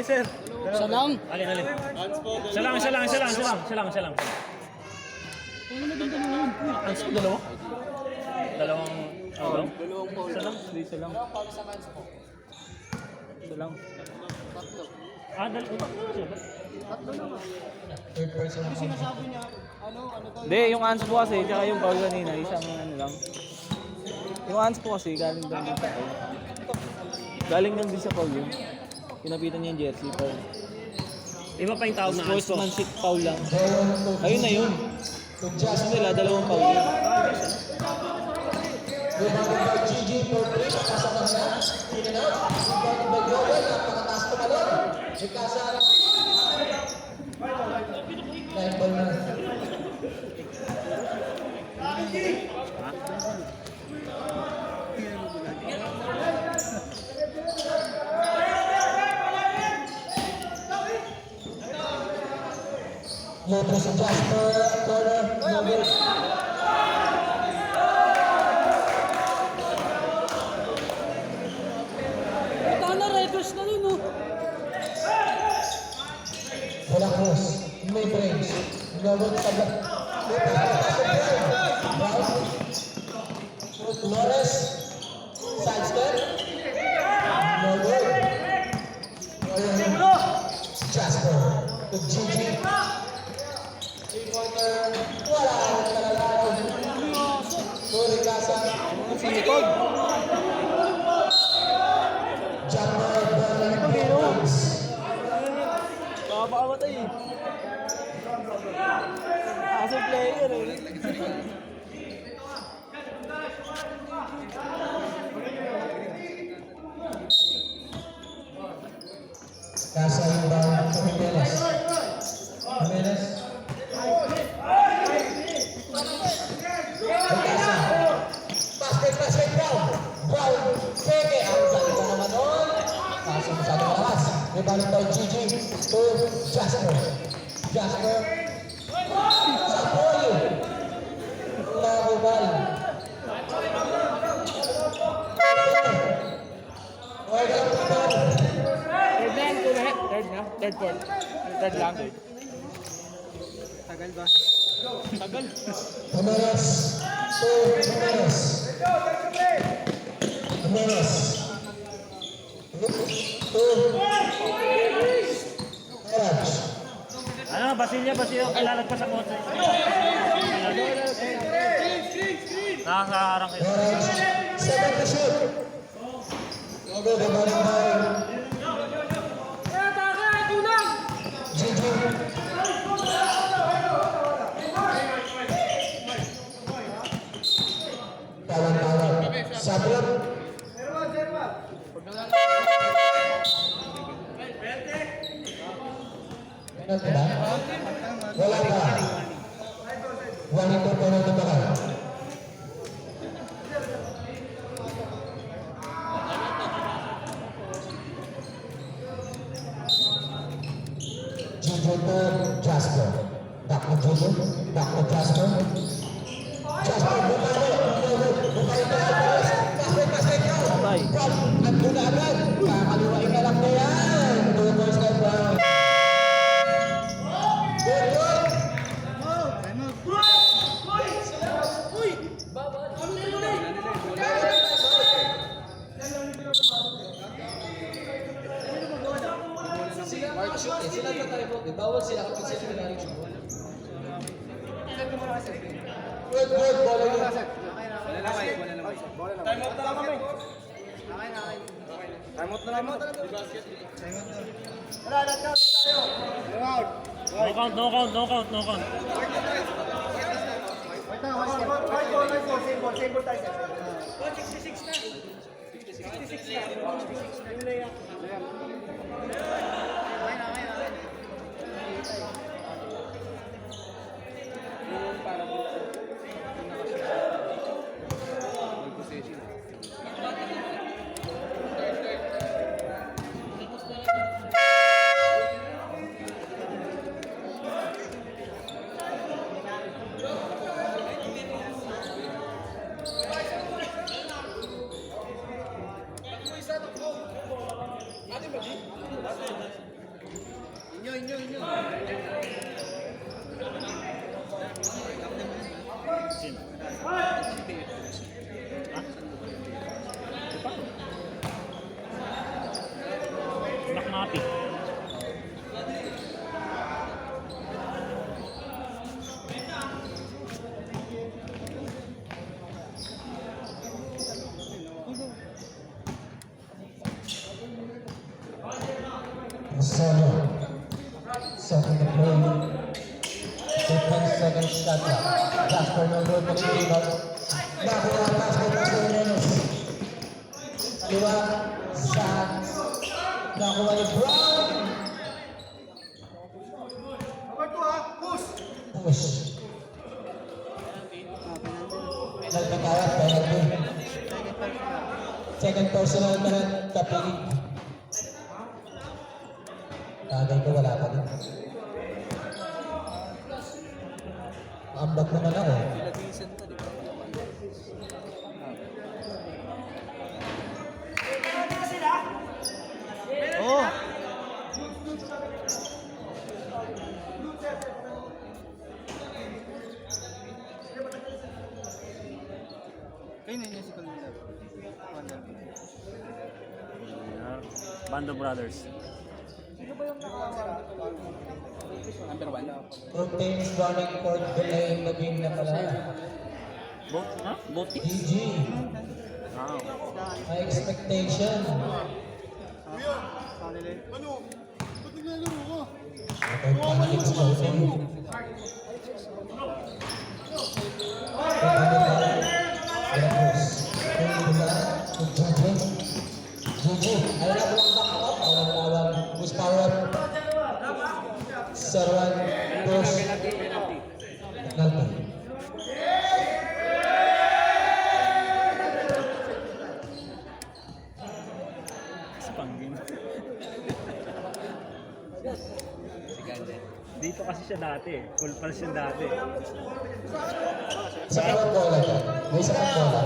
[SPEAKER 2] sir.
[SPEAKER 5] Isa lang. Alin. Isa lang.
[SPEAKER 2] Ang dalawa? Dalawang foul. Isa lang. Isa lang.
[SPEAKER 1] Third person.
[SPEAKER 2] Hindi, yung hands po kasi, tsaka yung foul kanina, isang ano lang. Yung hands po kasi, galing doon din sa foul. Galing lang din sa foul yun. Pinapitan niya yung jersey, foul.
[SPEAKER 5] Iba pa yung tawag na hands po.
[SPEAKER 2] Sportsmanship foul lang. Ayun na yun. Gusto nila, dalawang foul yun.
[SPEAKER 1] rebounded by Gigi for 3. Pakasa na siya. In and out. Rebounded by Gordon. Napakataas tumalon. Mikasa. 9 ball na. Lobo si Jasper. Corner. No good. Bola cross, mid-range, Noron Sabak, Flores, sidestep, Noron, Jasper, to Gigi, 3-pointer, wala ang kalalaw, Turi Casa, Jammer, Berlin, Brooks,
[SPEAKER 2] Nakapakamatay eh. Kaso player eh.
[SPEAKER 1] Casa inbound to Jimenez. Jimenez. Casa. Basket, Brown. Brown, peke. Ang galing na naman doon. Kaso masyado malakas. Rebounded by Gigi to Jasper. Jasper. Sa Poyo. Nakubal. Order to
[SPEAKER 2] Third lang. Tagal ba? Tagal.
[SPEAKER 1] Jimenez to Jimenez. Jimenez. To Eraj.
[SPEAKER 5] Ano, Basilio, kilalagpas sa kotse. Nakakarang kayo.
[SPEAKER 1] Eraj. 7 to shoot. Over the ball by Gigi. Tawag. Sabrot. Penalty ba? Wala pa. 1-2 penalty ba ka? Gigi to Jasper. Back to Gigi. Back to Jasper. Jasper, basket ka.
[SPEAKER 2] Patay.
[SPEAKER 1] At muna agad. Kakaliwain ka lang na yan. 2 points kay Brown. Good, good. Sila tayo mo, bawal sila kapag sila pinaring shoot. Good, good, bola yun.
[SPEAKER 4] Time out na lang kami. Time out na lang. Wala, let's go tayo.
[SPEAKER 5] No count.
[SPEAKER 4] Wait na, white ball, same ball tayo. 66 na. 66 na. Yung layup.
[SPEAKER 5] Nakmati.
[SPEAKER 1] Solo. Second to play. 10 seconds shot clock. Jasper no good. Nakuha ang basket. Liwa, Sags. Nakuha ni Brown.
[SPEAKER 4] Number 2 ha, push!
[SPEAKER 1] Push. Nagpatawad, penalty. Second personal naman, Kapiling. Tagay ko, wala pa din. Ambag naman ako.
[SPEAKER 2] Oh!
[SPEAKER 5] Band of Brothers.
[SPEAKER 1] Two teams running for the lane na game na pala.
[SPEAKER 5] Both, ha? Both teams?
[SPEAKER 1] GG.
[SPEAKER 5] Wow.
[SPEAKER 1] High expectation. Okay, panalig sa Golden. Veracruz. GG. Ay na buwang back-up. Ang tawag. Push power. Serwan. Push. Penalty.
[SPEAKER 5] Spanggin. Dito kasi siya dati eh. Full pulse siya dati.
[SPEAKER 1] Isa pa ang bola dyan. May isa pang bola.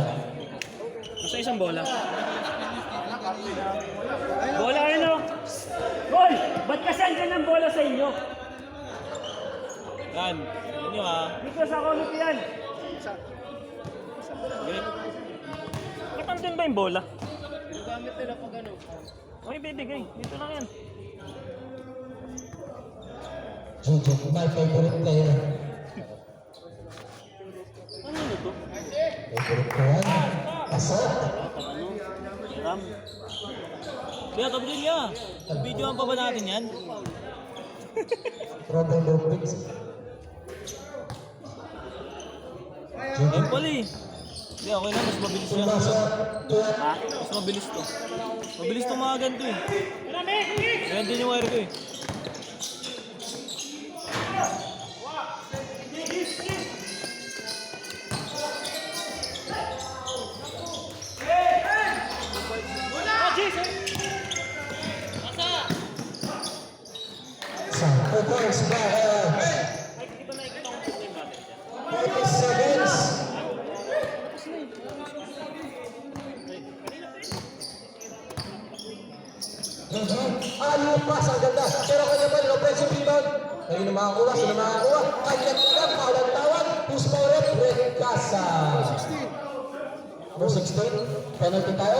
[SPEAKER 5] Basta isang bola. Bola ano? Gol! Ba't kasi andyan ang bola sa inyo?
[SPEAKER 2] Yan. Yan nyo ha.
[SPEAKER 5] Dito sa komite yan.
[SPEAKER 2] Galit.
[SPEAKER 5] Ba't andyan ba yung bola? Gamit nila pag ano. Okay, bibigay. Dito lang yan.
[SPEAKER 1] GG. My favorite player.
[SPEAKER 5] Ano to?
[SPEAKER 1] Favorite ko yan. Assault.
[SPEAKER 5] Ano? Ram.
[SPEAKER 2] Kaya Gabriela, videoan pa ba natin yan?
[SPEAKER 1] Robin Lopez.
[SPEAKER 2] Yan pala eh. Hindi, okay na. Mas mabilis yan.
[SPEAKER 1] Pumasa.
[SPEAKER 5] Ha?
[SPEAKER 2] Mas mabilis to. Mabilis to mga ganito eh. Ganyan din yung wire ko eh.
[SPEAKER 1] Sampo points by Edge. 40 seconds. Ayun pass, ang ganda. Pero kanya pa yung offensive rebound. Kayo na makakuha, sila makakuha. Kanya na, paulang tawag. Push power, Red Casa. Number 16, penalty tayo.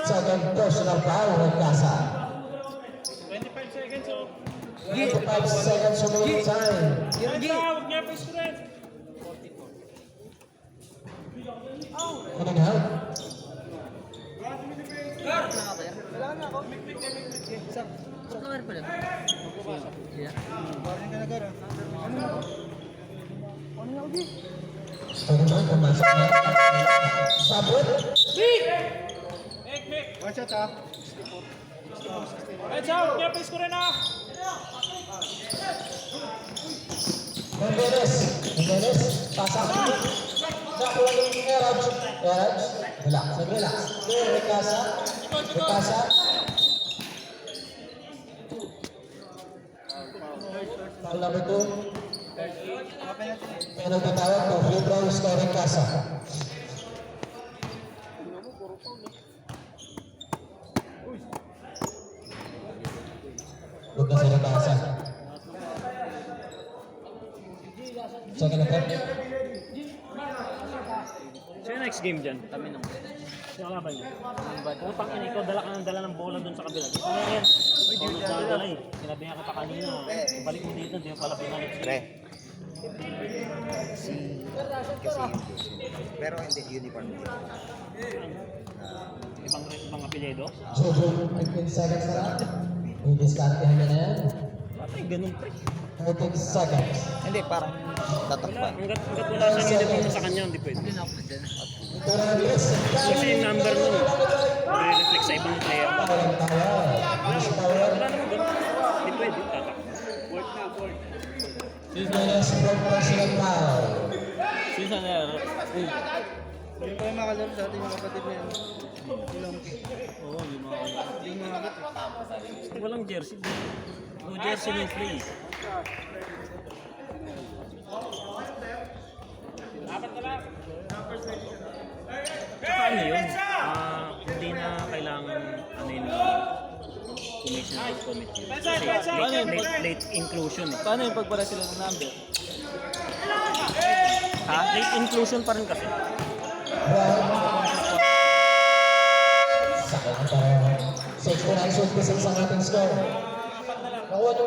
[SPEAKER 1] Second personal foul, Red Casa.
[SPEAKER 5] 25 seconds oh.
[SPEAKER 1] 25 seconds remaining time.
[SPEAKER 5] Huwag niya pa screen.
[SPEAKER 1] Coming out. Coming out, pumasok na. Sabot.
[SPEAKER 4] One shot ha.
[SPEAKER 5] Let's out! Niya pa screen na!
[SPEAKER 1] Menderes, pasak. Nakuha ni Eraj. Relax, relax. Okay, Recasa. Foul number 2. Penalty tawag to free throws kay Recasa. Huwag na si Recasa. Second attempt.
[SPEAKER 5] Sino next game dyan? Kami nung. Sino kalaban niya? Putang ina, ikaw dala ka ng dala ng bola dun sa kabila. Dito na yan. Ikaw na dala eh. Sinabi nga kita kanina. Balik mo dito, di mo pala pinalik.
[SPEAKER 3] Pre. Pero hindi uniform.
[SPEAKER 5] Ibang apelyido?
[SPEAKER 1] Jojo, 15 seconds na lang. Hindi-discartehan niya na yan.
[SPEAKER 5] Patay, ganun pre.
[SPEAKER 1] 13 seconds.
[SPEAKER 3] Hindi, parang tatakpan.
[SPEAKER 5] Hanggat wala siyang uniform sa kanya, hindi pwede.
[SPEAKER 1] Ito na Regardless,
[SPEAKER 5] Kasi yung number nun, nare-reflect sa ibang player.
[SPEAKER 1] walang tawag. Finish power.
[SPEAKER 5] Wala naman ganun. Hindi pwede, tatak.
[SPEAKER 1] Minus from personal foul.
[SPEAKER 2] Season na.
[SPEAKER 4] Hindi pa yung makalaro sa ating mga kapatid na yan. Ilang
[SPEAKER 2] Oo, hindi makakaya.
[SPEAKER 4] hindi mga kapatid.
[SPEAKER 5] Walang jersey. No jersey no play. Tsaka ano yun? Hindi na kailangan ano yun commission of committee. Kasi late inclusion eh.
[SPEAKER 2] Paano yung pagpara sila ng number?
[SPEAKER 5] Ha? Late inclusion pa rin kasi.
[SPEAKER 1] Sakit para 69-56 ang ating score. Nakuha nyo.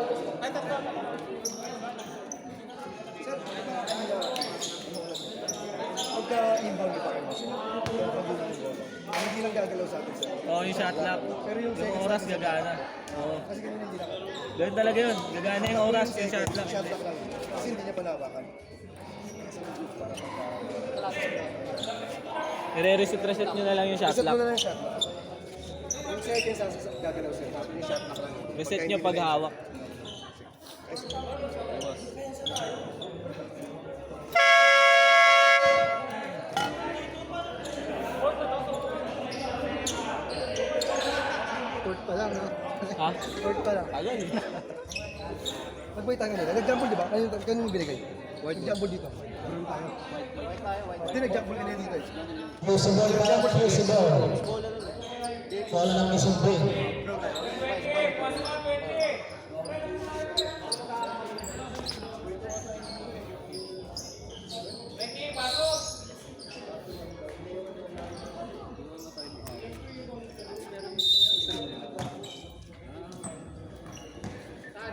[SPEAKER 4] Pagka-inbound kita kayo kasi, pero pag yun ang bola, hindi lang gagalaw sa atin sir.
[SPEAKER 2] Oo, yung shot clock.
[SPEAKER 4] Pero yung
[SPEAKER 2] Yung oras gagana. Oo.
[SPEAKER 4] Kasi ganun hindi na kaya.
[SPEAKER 2] Ganun talaga yun. Gagana yung oras yung shot clock.
[SPEAKER 4] Shot clock lang. Kasi hindi niya pa nabakan.
[SPEAKER 2] I-reset nyo na lang yung shot
[SPEAKER 4] Reset mo
[SPEAKER 2] clock.
[SPEAKER 4] na lang yung shot clock. Yung seconds ang gagalaw sir. Yung shot clock lang.
[SPEAKER 2] Reset nyo pag hawak.
[SPEAKER 4] Court pa lang, no?
[SPEAKER 2] Ha?
[SPEAKER 4] Court pa lang.
[SPEAKER 2] Tagal.
[SPEAKER 4] Nag-white tayo kanina. Nag-jumble, di ba? Kanino binigay? White jumble dito. Meron tayo. Hindi, nag-jumble kanina dito.
[SPEAKER 1] Fusible ba? Fusible. Fall ng isumpi.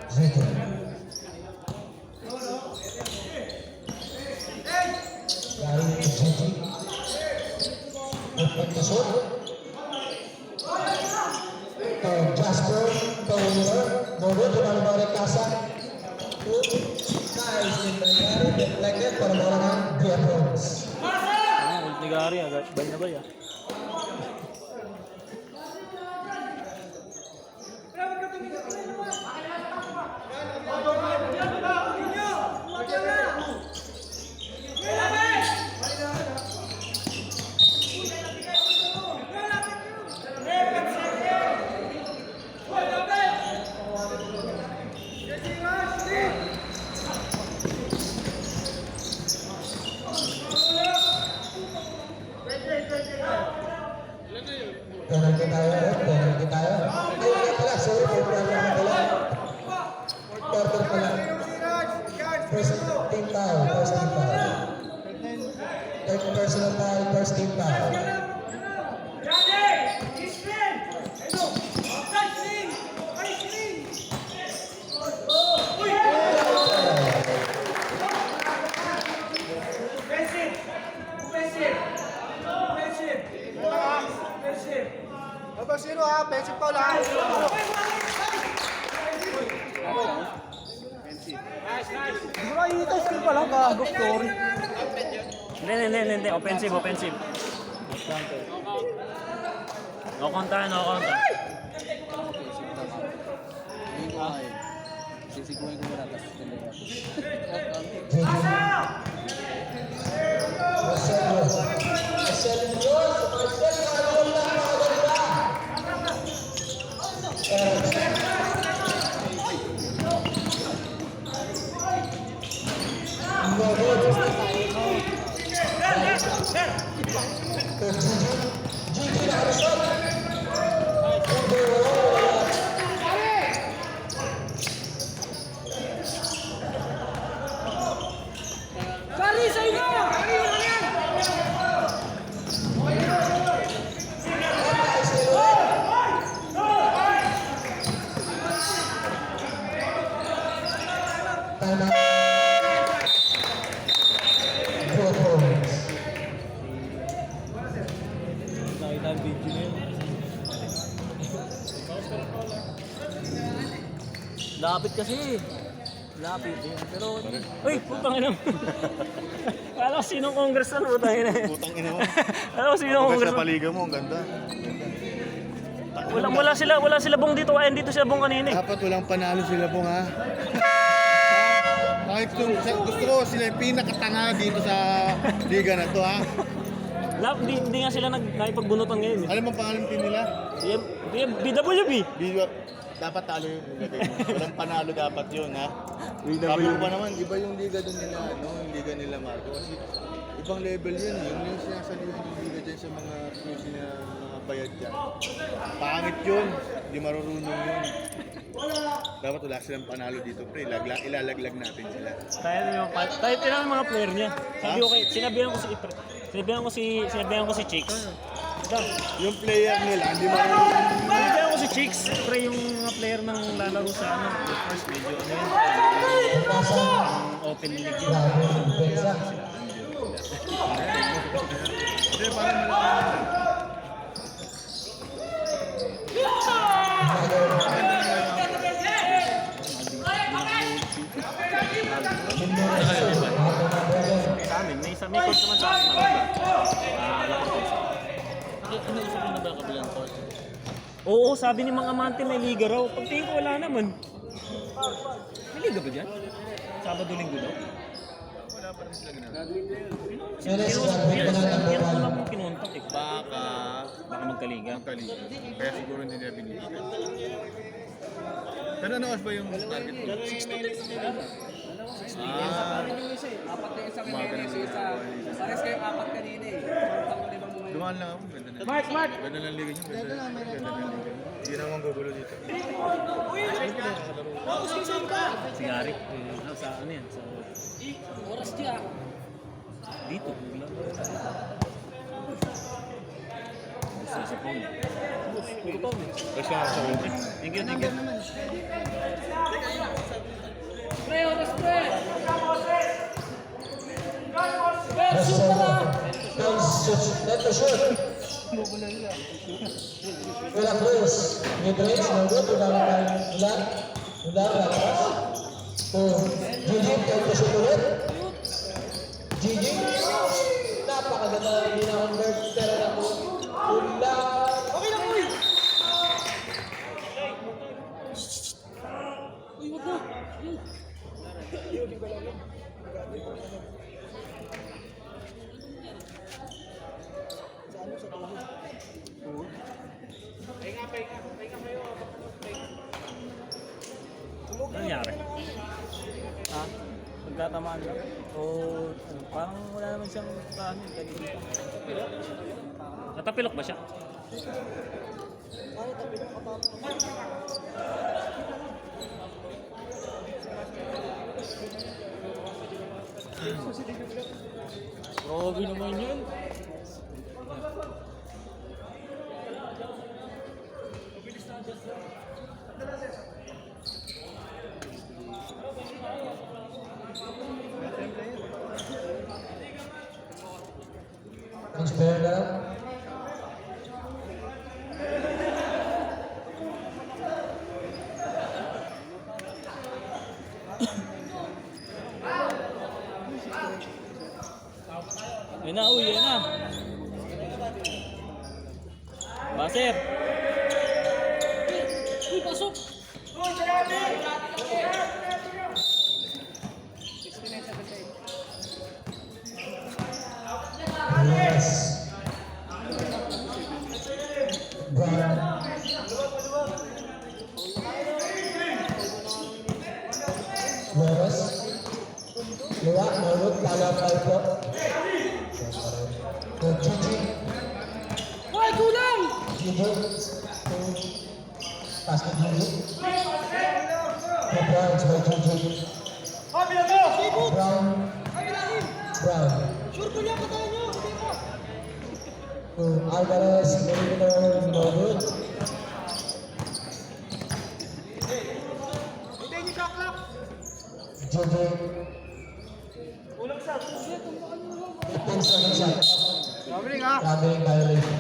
[SPEAKER 1] Zito. Galing ni Gigi. Open the shot. To Jasper, to Wheeler. Moro, lumalabang kasa. Nice in the gary. Deflected para mawala ng Diapons.
[SPEAKER 2] Ah, ni Gary agad. Bay na bay ah.
[SPEAKER 1] Penalty tayo, penalty tayo. Ay, wala pala. Sorry, may problem na pala. Quarter pala. First team foul, first team foul. Third personal foul, first team foul.
[SPEAKER 4] Aba, sino ha? Basic pa lang. Di ba ito skill pa lang gago story.
[SPEAKER 5] Hindi. Offensive. No counter.
[SPEAKER 1] Marcelo. Marcelo Dios. Marcelo, ano lang maganda. Gigi nakalusot. Tama. Good points.
[SPEAKER 2] Nakita ang video na yun. Lapit kasi. Lapit din. Pero,
[SPEAKER 5] Uy, putang ina mo. Kala ko sinong congressman, putang ina.
[SPEAKER 3] Putang ina mo.
[SPEAKER 5] Kala ko sinong
[SPEAKER 3] Pagkas na
[SPEAKER 5] congressman.
[SPEAKER 3] paliga mo, ang ganda.
[SPEAKER 5] Wala sila bong dito, kaya dito sila bong kanina eh.
[SPEAKER 3] Dapat walang panalo sila Bong ha. Kahit gusto ko sila yung pinakatanga dito sa liga na to ha.
[SPEAKER 5] Hindi nga sila nakipagbunutan ngayon eh.
[SPEAKER 3] Alam mo ang pangalan team nila?
[SPEAKER 5] BWB.
[SPEAKER 3] Dapat talo yun. Walang panalo dapat yun ha. Sabi ko pa naman, iba yung liga doon nila, yung liga nila Marco. Kasi ibang level yun. Yung sinasalihan yung liga dyan sa mga cruise na mga bayad dyan. Pangit yun. Hindi marurunong yun. Dapat wala silang panalo dito pre. Ilalaglag natin sila.
[SPEAKER 5] Tayo tinanong mga player niya. Sabi ko kay, sinabihan ko si Chicks.
[SPEAKER 3] Yung player nila, hindi marunong.
[SPEAKER 5] Sinabihan ko si Chicks, pre yung mga player ng lalaro sa first video. Open league yun.
[SPEAKER 3] Hindi, parang malaman.
[SPEAKER 5] Sa amin, may coach naman sa amin. Ano usapin na ba ang kabilang coach? Oo, sabi ni mga amante may liga raw. Pagtingin ko wala naman. May liga ba dyan? Sabado-linggo daw? Wala pa rin sila ginagawa. Yan ko lang yung kinontak eh. Baka magkaliga.
[SPEAKER 3] Kaya siguro hindi nila binibigyan. Pero ano ba yung target mo?
[SPEAKER 4] 6 to 10. Apat na isa kanina, isa. Pares kayong apat kanina eh.
[SPEAKER 3] Dumaan lang ako. Ganda na.
[SPEAKER 4] Smart!
[SPEAKER 3] Ganda ng liga niyo. Ganda ng liga. Hindi naman gugulo dito.
[SPEAKER 5] Si Gary. Sa ano yan? Sa...
[SPEAKER 4] Oras siya.
[SPEAKER 5] Dito. Sa phone. Puro phone.
[SPEAKER 3] Basta ako sa ulo.
[SPEAKER 5] Thank you, thank you.
[SPEAKER 4] Pre, oras pre!
[SPEAKER 1] Let the shoot. Wala please. Mid-range, no good. Wala. Gigi, let the shoot ulit. Gigi. Napakaganda na ginahonvert. Pero na po. Wala.
[SPEAKER 4] Okay lang, uy! Uy, wag na!
[SPEAKER 5] Ano nangyari?
[SPEAKER 2] ha? Magtatamaan lang. O, parang wala naman siyang paano kanina.
[SPEAKER 5] Natapilok ba siya?
[SPEAKER 2] Grabe naman yun.
[SPEAKER 1] Inspire na lang.
[SPEAKER 2] Yun na, uy, yun na. Baser.
[SPEAKER 4] Uy, pasok!
[SPEAKER 1] Yes. Brown. Flores. Luwa, Marut, Tala, Palpo. Gigi.
[SPEAKER 4] Uy, kulang!
[SPEAKER 1] Gigi. Pass to Gigi. Brown, by Gigi. Brown. Brown.
[SPEAKER 4] Sure ko niya, patayin niyo!
[SPEAKER 1] To Alvarez, Merino, no good.
[SPEAKER 4] Hindi niyo siya, clock!
[SPEAKER 1] Gigi.
[SPEAKER 4] Kulang sa.
[SPEAKER 1] 15 shot.
[SPEAKER 4] Traveling ha!
[SPEAKER 1] Traveling violation.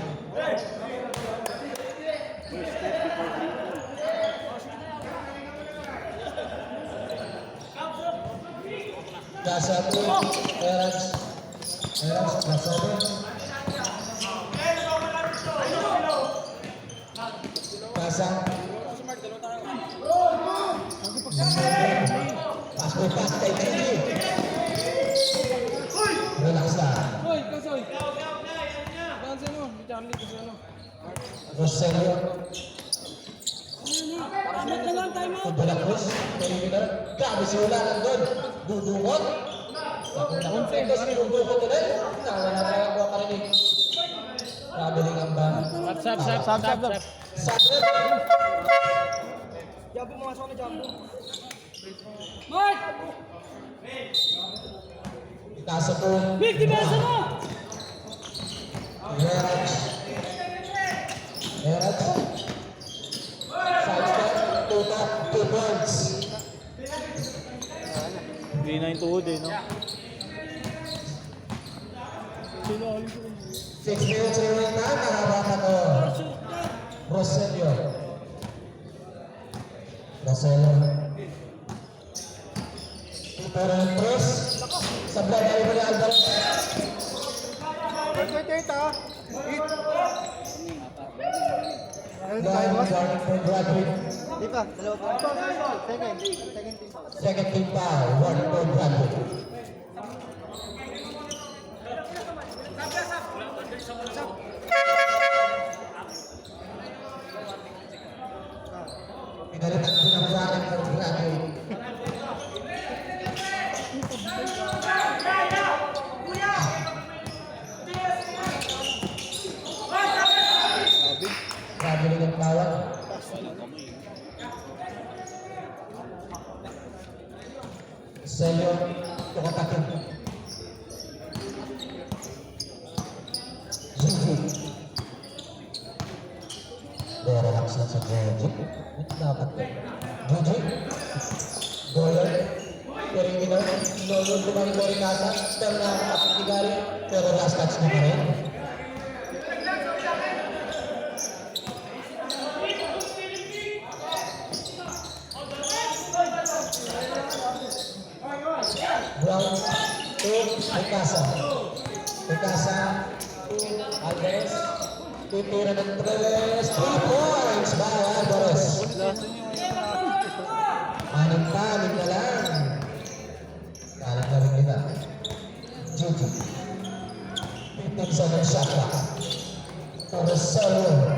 [SPEAKER 1] Ikasa to Erans. Erans, crossover. Ikasa. Pass to pass kay Gigi. Relax lang. Roselio. Pagbalak Cruz. Perimeter. Grabe si Wala nandun. Dudungot. Nakunta si Dudungot ulit. Nawala na lang ako karinig. Grabe rin ang ba.
[SPEAKER 2] Sab.
[SPEAKER 1] Sabre.
[SPEAKER 4] Jumbo, pumasok na Jumbo.
[SPEAKER 1] Ikasa to. Erans. Erans. Side step. 2 points.
[SPEAKER 2] 3-9 tuhod eh, no?
[SPEAKER 1] 6 minutes remaining time. Nakabata ko. Roselio. Pero Cruz. Sablay na iba ni Alvarez.
[SPEAKER 4] Wait, ha? Hit.
[SPEAKER 1] Guarding for Bradley.
[SPEAKER 4] Di pa, dalawa pa. Second team.
[SPEAKER 1] Second team foul. Guarding for Bradley. Pinalitan ko ng guarding for Bradley. Bradley ng bawat. Selyo, tukatakin. Gigi. Relax lang sa Gigi. Dapat ko. Gigi. Goyer. Perimeter. Nolun lumang Gory Casa. Pero nakakapitigari. Pero last touch na rin. Brown to Ikasa. Ikasa to Alvarez. Titira ng Tres. 3 points by Alvarez. Anim na lang. Kalat na rin nila. Gigi. 15 seconds shot clock. Roselio.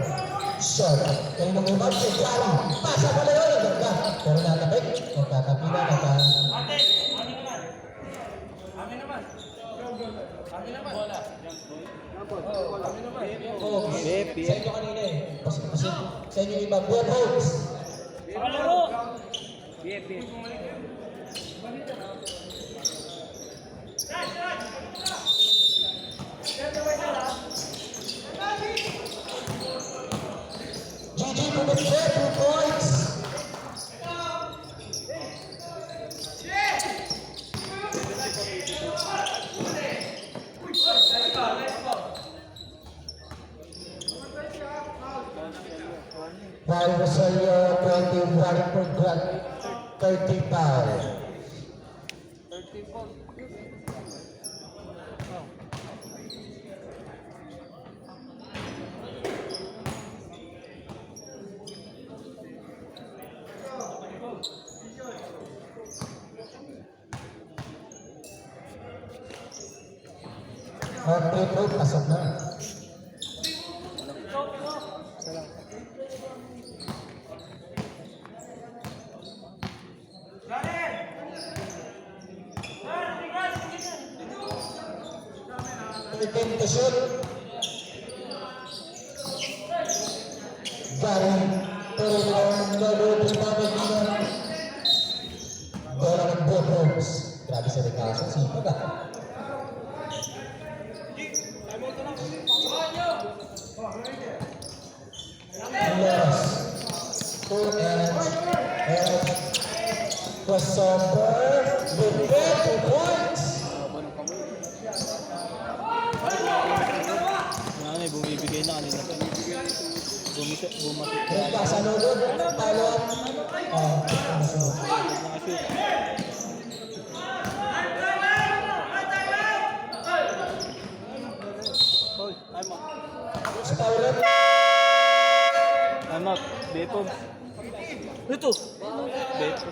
[SPEAKER 1] Short. Kaya nung umag si Jari. Pasa pala yun. Ganda. Pero natapik. Nagtatapila na pa. Oh, sa inyo kanina eh. Sa inyo iba. Buwan Holmes. Gigi to the fair, 2 points. While Roselio 20, Bradford Grant 30 foul. Free throw, pasok na. Attempt to shoot. Gary, pero nalulog pa Medina. Bola ng both homes. Grabe sa Ricasso, sipag ah. Loss. 2 and crossover. With 2 points.
[SPEAKER 2] Nanay, bumibigay na kanina pa. Bumatik.
[SPEAKER 1] Ricasso nulog. Follow up.
[SPEAKER 2] Nakashoot.
[SPEAKER 1] Paulan.
[SPEAKER 2] Ano? Dito.
[SPEAKER 5] Ito.
[SPEAKER 2] Dito.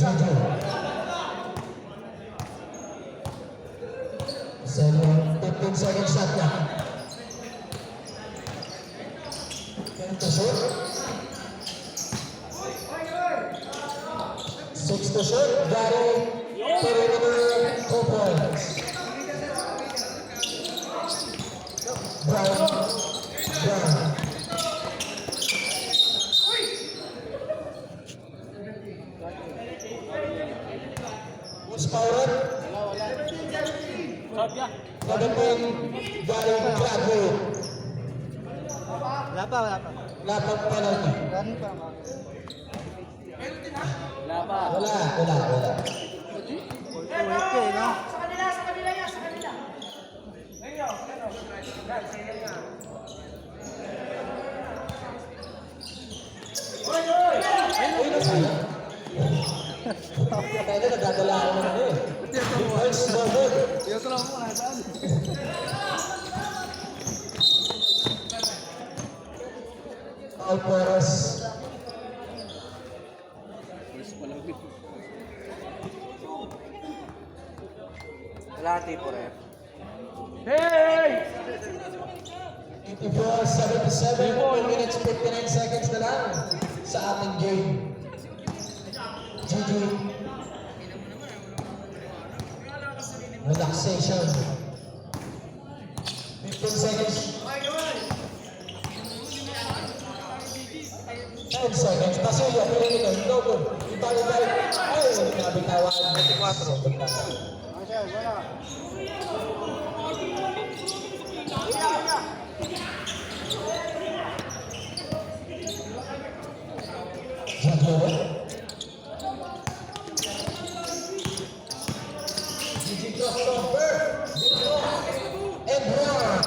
[SPEAKER 1] Jojo. 15-second shot na. To shoot. 6 to shoot. Gary perimeter 2 points. Brown. Paulan. Pagdating galing graduate.
[SPEAKER 4] Wala pa.
[SPEAKER 1] Lapang penalty. Wala. Kaya nagdadala ako naman eh. Defense mode. Alvarez. It was 77 minutes 59 seconds na lang sa ating game. GG. Relaxation. 15 seconds. 10 seconds. Basilio, perimeter, no good. Ibalik. Ay, nabitawan. 24. GG crossover. And one.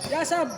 [SPEAKER 5] Yasab!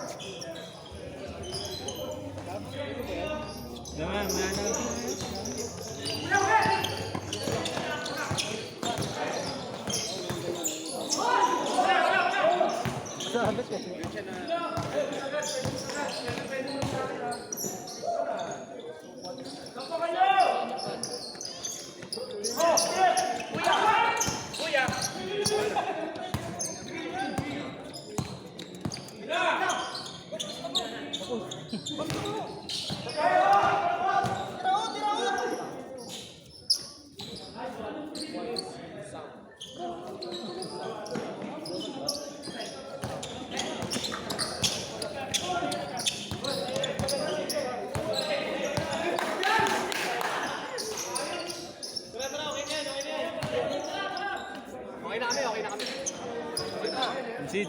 [SPEAKER 2] Sid.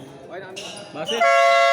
[SPEAKER 2] Basit.